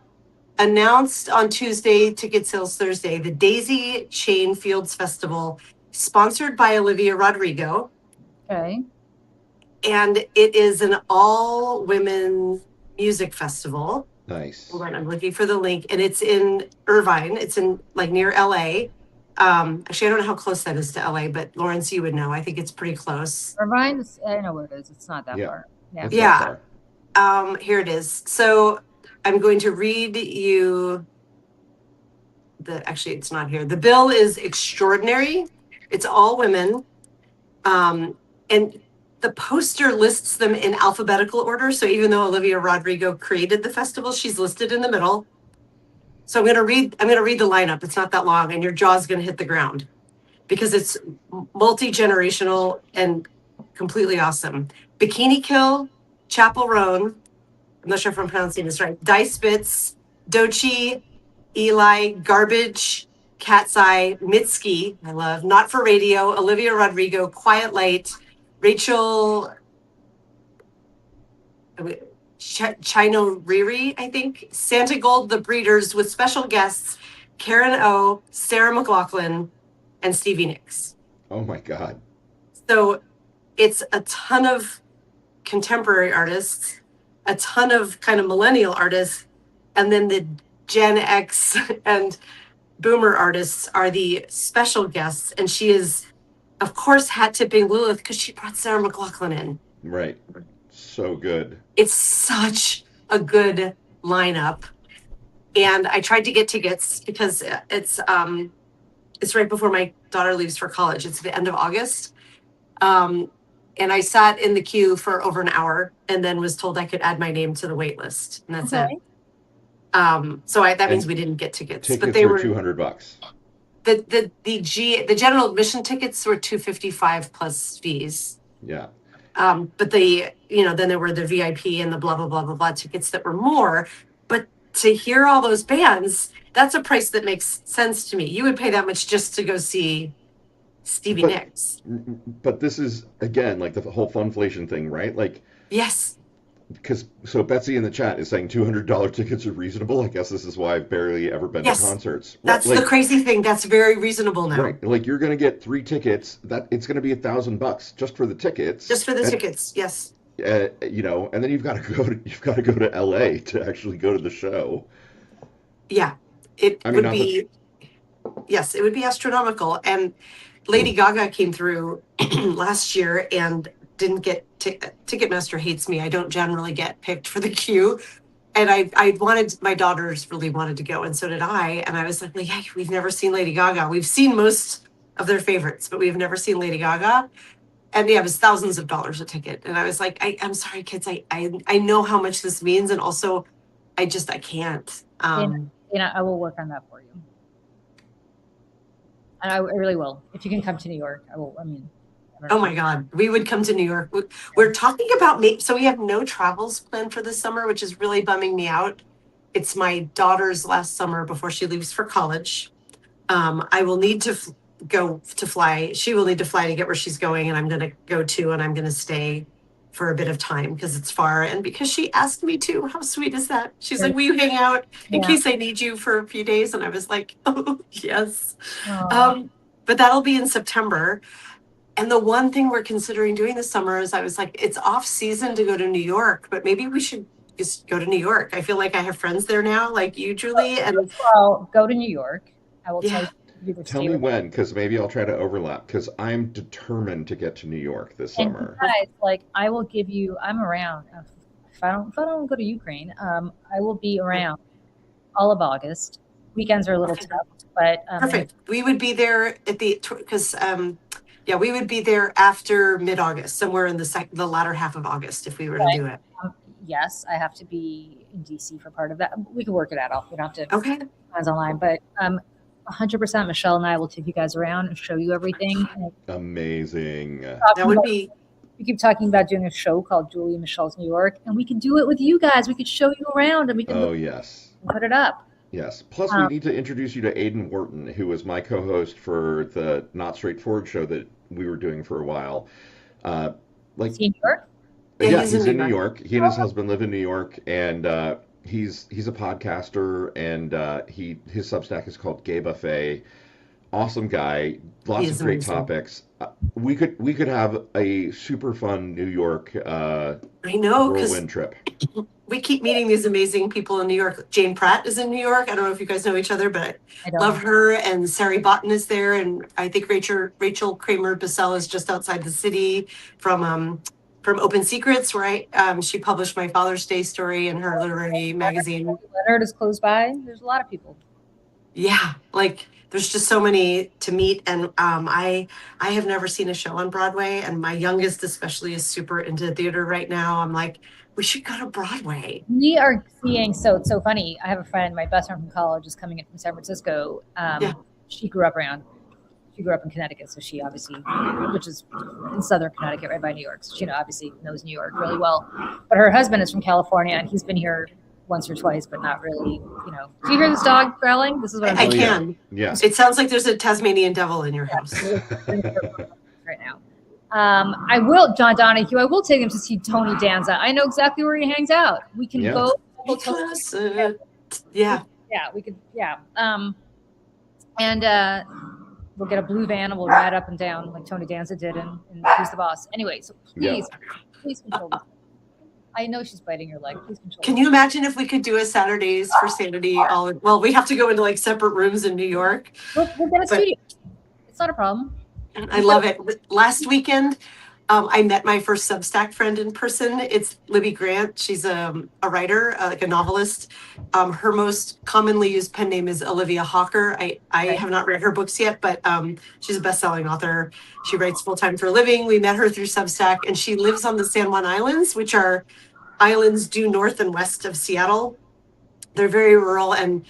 announced on Tuesday, ticket sales Thursday, the Daisy Chain Fields Festival, sponsored by Olivia Rodrigo. Okay. And it is an all women music festival. Nice. Hold on, I'm looking for the link. And it's in Irvine. It's in like near LA. Actually, I don't know how close that is to LA, but Lawrence, you would know. I think it's pretty close. Irvine, I know where it is. It's not that far. It's not far. Here it is. So I'm going to read you actually, it's not here. The bill is extraordinary. It's all women. And the poster lists them in alphabetical order. So even though Olivia Rodrigo created the festival, she's listed in the middle. So I'm going to read the lineup. It's not that long, and your jaw's going to hit the ground because it's multi-generational and completely awesome. Bikini Kill, Chapel Roan, I'm not sure if I'm pronouncing this right, Dice Spitz, Dochi, Eli, Garbage, Cat's Eye, Mitski, I love, Not for Radio, Olivia Rodrigo, Quiet Light, Rachel Chino Riri, I think, Santa Gold, The Breeders, with special guests Karen O, Sarah McLachlan, and Stevie Nicks. Oh my God. So it's a ton of contemporary artists, a ton of kind of millennial artists, and then the Gen X and Boomer artists are the special guests. And she is, of course, hat tipping Lilith because she brought Sarah McLachlan in. Right. So good. It's such a good lineup. And I tried to get tickets because it's right before my daughter leaves for college. It's the end of August. And I sat in the queue for over an hour and then was told I could add my name to the wait list. And that's it. So that means we didn't get tickets. But they were $200. The general admission tickets were $255 plus fees. Yeah. But then there were the VIP and the blah, blah, blah, blah, blah tickets that were more. But to hear all those bands, that's a price that makes sense to me. You would pay that much just to go see Stevie Nicks. But this is, again, like the whole funflation thing, right? Like, yes. So Betsy in the chat is saying $200 tickets are reasonable. I guess this is why I've barely ever been to concerts. That's the crazy thing. That's very reasonable now. Right. Like you're going to get 3 tickets. That it's going to be $1,000 just for the tickets. Just for the tickets. Yes. And then you've got to go to LA to actually go to the show. Yeah. It would be astronomical. And Lady Gaga came through last year and didn't get Ticketmaster hates me. I don't generally get picked for the queue. And my daughters really wanted to go, and so did I. And I was like, hey, we've never seen Lady Gaga. We've seen most of their favorites, but we've never seen Lady Gaga. And yeah, it was thousands of dollars a ticket. And I was like, I'm sorry, kids. I know how much this means. And also I can't. I will work on that for you. And I really will. If you can come to New York, I will. Oh my God, we would come to New York. We're talking about so we have no travels planned for this summer, which is really bumming me out. It's my daughter's last summer before she leaves for college. I will need to go to fly. She will need to fly to get where she's going, and I'm going to go too, and I'm going to stay for a bit of time because it's far and because she asked me to. How sweet is that? She's like, will you hang out in case I need you for a few days? And I was like, oh, yes. But that'll be in September. And the one thing we're considering doing this summer is I was like, it's off season to go to New York, but maybe we should just go to New York. I feel like I have friends there now, like you, Julie. And well, go to New York. I will tell you. Tell me when, because maybe I'll try to overlap, because I'm determined to get to New York this summer. Guys, I will give you, I'm around. If I don't go to Ukraine, I will be around all of August. Weekends are a little tough, but perfect. We would be there because we would be there after mid-August, somewhere in the latter half of August, if we were to do it. Yes, I have to be in DC for part of that. We can work it out. We don't have to. Okay. Plans online, but 100% Michelle and I will take you guys around and show you everything. Amazing. That would be. We keep talking about doing a show called Julie and Michelle's New York, and we can do it with you guys. We could show you around, and we can. Yes. Put it up. Yes. Plus, we need to introduce you to Aiden Wharton, who was my co-host for the Not Straightforward show that we were doing for a while. Is he in New York? Yeah, he's in New York. He and his husband live in New York, and he's a podcaster, and his Substack is called Gay Buffet. Awesome guy, lots of great topics. We could have a super fun New York whirlwind trip. We keep meeting these amazing people in New York. Jane Pratt is in New York. I don't know if you guys know each other, but I love her. And Sari Botten is there, and I think Rachel Kramer Bissell is just outside the city from Open Secrets, where she published my Father's Day story in her literary magazine. Leonard is close by. There's a lot of people. Yeah, there's just so many to meet, and I have never seen a show on Broadway, and my youngest especially is super into theater right now. I'm like, we should go to Broadway. We are seeing, so it's so funny. I have a friend, my best friend from college is coming in from San Francisco. She grew up in Connecticut, so she obviously, which is in southern Connecticut, right by New York. So she obviously knows New York really well. But her husband is from California, and he's been here once or twice, but not really, Do you hear this dog growling? This is what I can. Yeah. It sounds like there's a Tasmanian devil in your house. Right now. I will, John Donahue, I will take him to see Tony Danza. I know exactly where he hangs out. We can go. Yeah, we could, and we'll get a blue van and we'll ride up and down like Tony Danza did in Who's the Boss. Anyway, so please control this. I know she's biting your leg. Please control. Can you imagine if we could do a Saturdays for Sanity? Well, we have to go into separate rooms in New York. We'll get a studio. It's not a problem. I love it. Last weekend, I met my first Substack friend in person. It's Libby Grant. She's a writer, a novelist. Her most commonly used pen name is Olivia Hawker. I have not read her books yet, but she's a best-selling author. She writes full-time for a living. We met her through Substack, and she lives on the San Juan Islands, which are islands due north and west of Seattle. They're very rural, and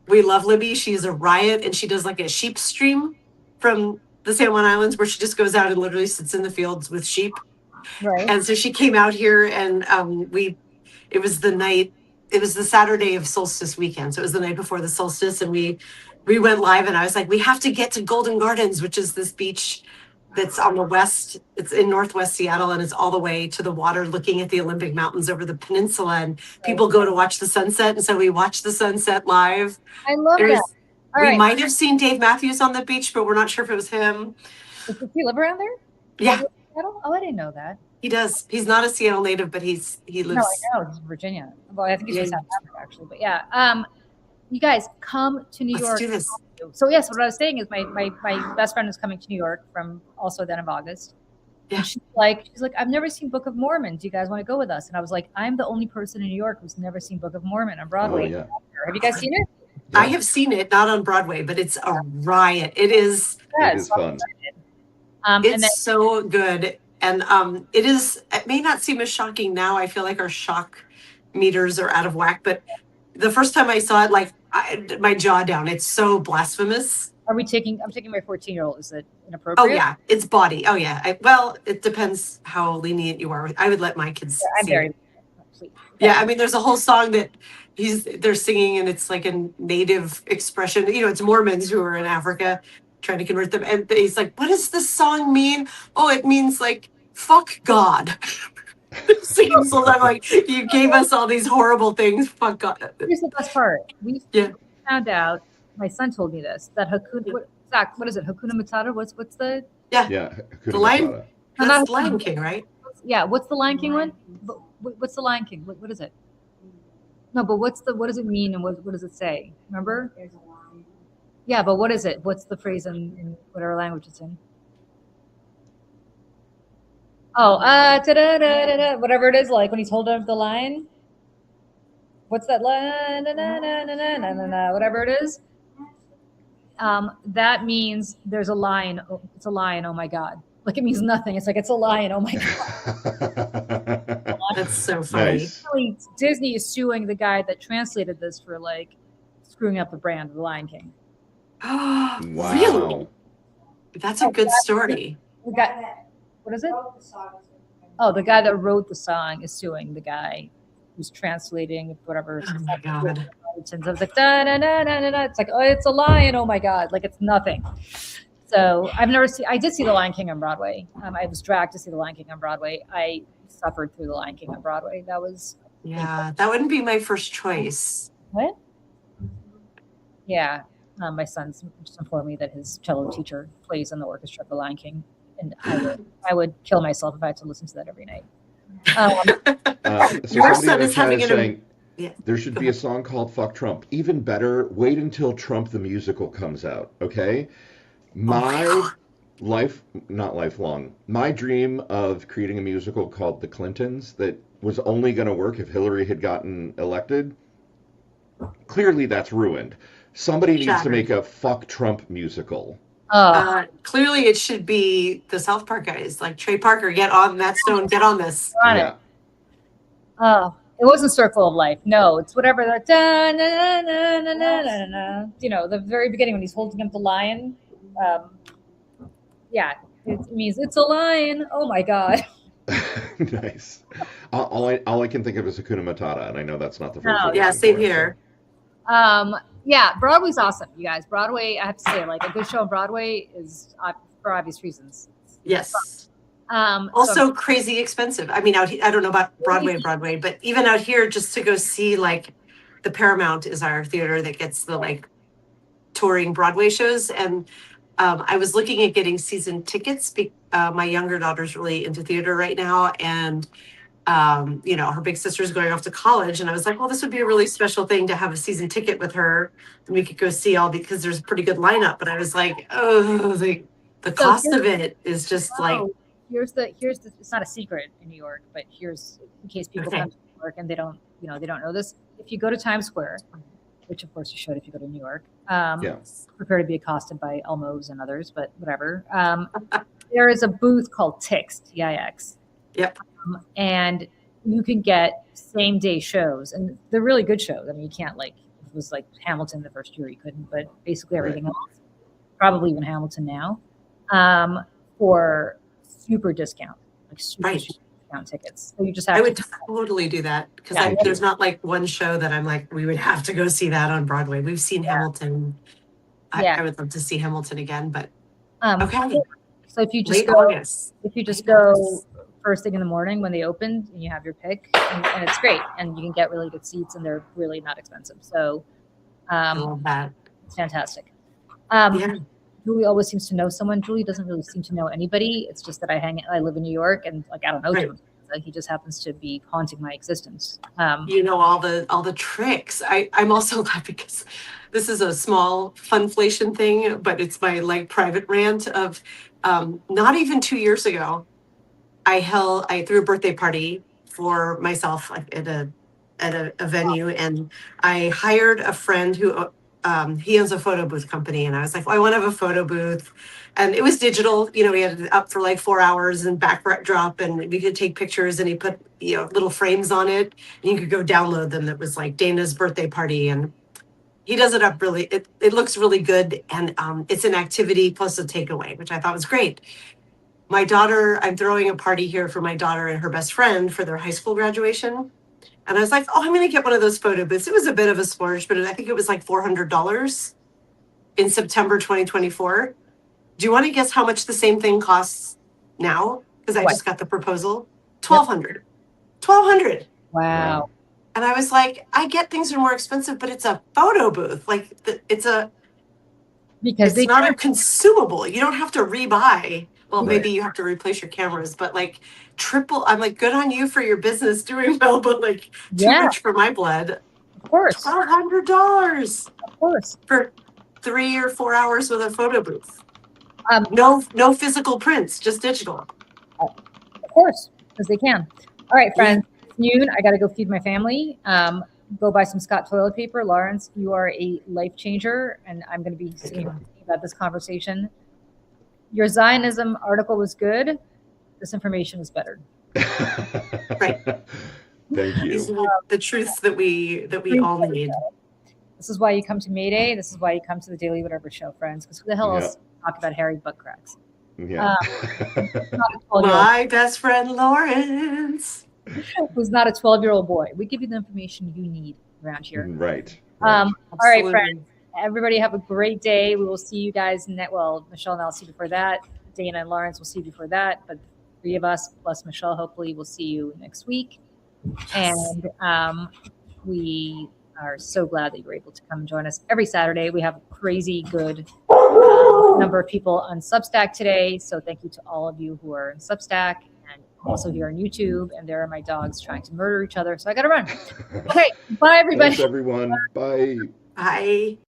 we love Libby. She's a riot, and she does a sheep stream from the San Juan Islands, where she just goes out and literally sits in the fields with sheep. Right. And so she came out here, and it was the Saturday of solstice weekend. So it was the night before the solstice, and we went live, and I was like, we have to get to Golden Gardens, which is this beach that's on the west. It's in Northwest Seattle, and it's all the way to the water looking at the Olympic Mountains over the peninsula, and people go to watch the sunset. And so we watched the sunset live. I love that. We might have seen Dave Matthews on the beach, but we're not sure if it was him. Does he live around there? Yeah. Oh, I didn't know that. He does. He's not a Seattle native, but he lives. No, I know. He's in Virginia. Well, I think he's from South Africa, actually. But yeah. You guys come to New York. Let's do this. So yes, what I was saying is my best friend is coming to New York from also then of August. Yeah. And she's like, I've never seen Book of Mormon. Do you guys want to go with us? And I was like, I'm the only person in New York who's never seen Book of Mormon on Broadway. Oh, yeah. Have you guys seen it? Yeah. I have seen it, not on Broadway, but it's a riot. It is fun. It's so good. And it may not seem as shocking now. I feel like our shock meters are out of whack, but the first time I saw it, like my jaw down. It's so blasphemous. I'm taking my 14-year-old. Is it Oh inappropriate? yeah, it's body. Oh yeah. Well, it depends how lenient you are. I would let my kids I'm see very it. please. Yeah, I mean, there's a whole song that they're singing, and it's like a native expression. You know, it's Mormons who are in Africa trying to convert them, and he's like, "What does this song mean?" Oh, it means like "fuck God." Singing songs. I'm like, you gave us all these horrible things. Fuck God. Here's the best part. We Yeah. found out. My son told me this that Hakuna. Zach, what is it? Hakuna Matata. What's the? Yeah. Yeah, The Hakuna Lion. Matata. That's Lion King, right? Yeah. What's the Lion King one? What's the Lion King? What is it? No, but what does it mean and what does it say? Remember? Yeah, but what is it? What's the phrase in whatever language it's in? Oh, whatever it is, like when he's holding up the lion. What's that line? Whatever it is. That means there's a lion. Oh, it's a lion. Oh my God. Like it means nothing. It's like it's a lion. Oh my God. That's so funny. Nice. Disney is suing the guy that translated this for like screwing up the brand of the Lion King. Wow. Really? That's a good story. The guy, what is it? Oh, the guy that wrote the song is suing the guy who's translating whatever. Oh my God. It's like da, da, da, da, da. It's like, oh, it's a lion. Oh my God. Like it's nothing. So I did see The Lion King on Broadway. I was dragged to see The Lion King on Broadway. I suffered through The Lion King on Broadway. That was. Yeah, that wouldn't be my first choice. What? Yeah. My son just informed me that his cello teacher plays in the orchestra of The Lion King. And I would kill myself if I had to listen to that every night. So Your somebody son in the is chat having is an. saying Yeah. there should be a song called "Fuck Trump." Even better, wait until Trump the musical comes out. Okay, my not lifelong, my dream of creating a musical called The Clintons that was only going to work if Hillary had gotten elected. Clearly, that's ruined. Somebody needs to Shattered. make a "Fuck Trump" musical. Clearly, it should be the South Park guys, like Trey Parker. Get on that stone. Get on this. Yeah. Oh, it wasn't Circle of Life. No, it's whatever. The you know, the very beginning when he's holding up the lion. Yeah, it means it's a lion. Oh my God. Nice. All I can think of is Hakuna Matata, and I know that's not the first. No, Yeah, same here. Yeah, Broadway's awesome, you guys. Broadway, I have to say, like a good show on Broadway is for obvious reasons. Yes. So Also crazy expensive. I mean, I don't know about Broadway, but even out here, just to go see like the Paramount is our theater that gets the like touring Broadway shows. And I was looking at getting season tickets. My younger daughter's really into theater right now. And you know, her big sister's going off to college, and I was like, well, this would be a really special thing to have a season ticket with her, and we could go see all because there's a pretty good lineup. But I was like, oh, the cost of it is just like. Here's the. It's not a secret in New York, but here's in case people come to New York and they don't know this. If you go to Times Square, which of course you should if you go to New York, prepare to be accosted by Elmos and others, but whatever. There is a booth called TIX, T-I-X. Yep. And you can get same day shows, and they're really good shows. I mean, you can't like if it was like Hamilton the first year you couldn't, but basically everything else, probably even Hamilton now, for super discount, like super discount tickets. So you just have. I would totally do that because there's not like one show that I'm like we would have to go see that on Broadway. We've seen Hamilton. I would love to see Hamilton again, but okay. So if you just go first thing in the morning when they opened and you have your pick and it's great and you can get really good seats and they're really not expensive. So I love that. It's fantastic. Julie always seems to know someone. Julie doesn't really seem to know anybody. It's just that I live in New York and like I don't know Julie. He just happens to be haunting my existence. You know all the tricks. I'm also laughing because this is a small funflation thing, but it's my like private rant of not even 2 years ago. I threw a birthday party for myself at a venue, and I hired a friend who he owns a photo booth company, and I was like, well, I want to have a photo booth. And it was digital, you know, we had it up for like 4 hours and backdrop, and we could take pictures, and he put, you know, little frames on it, and you could go download them. That was like Dana's birthday party, and he does it up really, it looks really good. And it's an activity plus a takeaway, which I thought was great. My daughter, I'm throwing a party here for my daughter and her best friend for their high school graduation. And I was like, oh, I'm going to get one of those photo booths. It was a bit of a splurge, but I think it was like $400 in September 2024. Do you want to guess how much the same thing costs now? Because I just got the proposal. $1,200. $1,200. Wow. And I was like, I get things are more expensive, but it's a photo booth. Like it's not a consumable. You don't have to rebuy. Well, maybe you have to replace your cameras, but like triple, I'm like, good on you for your business doing well, but like too much for my blood. Of course. $1,200. Of course. For 3 or 4 hours with a photo booth. No physical prints, just digital. Of course, because they can. All right, friends. Noon, I got to go feed my family. Go buy some Scott toilet paper. Lawrence, you are a life changer, and I'm going to be thinking about this conversation. Your Zionism article was good. This information is better. Right. Thank you. These are the truths that we all need. This is why you come to Mayday. This is why you come to the Daily Whatever Show, friends. Because who the hell else talk about hairy butt cracks? Yeah. My best friend Lawrence, who's not a 12-year-old boy. We give you the information you need around here. Right. All right, friends. Everybody have a great day. We will see you guys Michelle and I'll see you before that. Dana and Lawrence will see you before that. But 3 of us plus Michelle, hopefully, will see you next week. And we are so glad that you were able to come join us every Saturday. We have a crazy good number of people on Substack today. So thank you to all of you who are in Substack and also here on YouTube. And there are my dogs trying to murder each other. So I got to run. Okay. Bye, everybody. Thanks, everyone. Bye. Bye.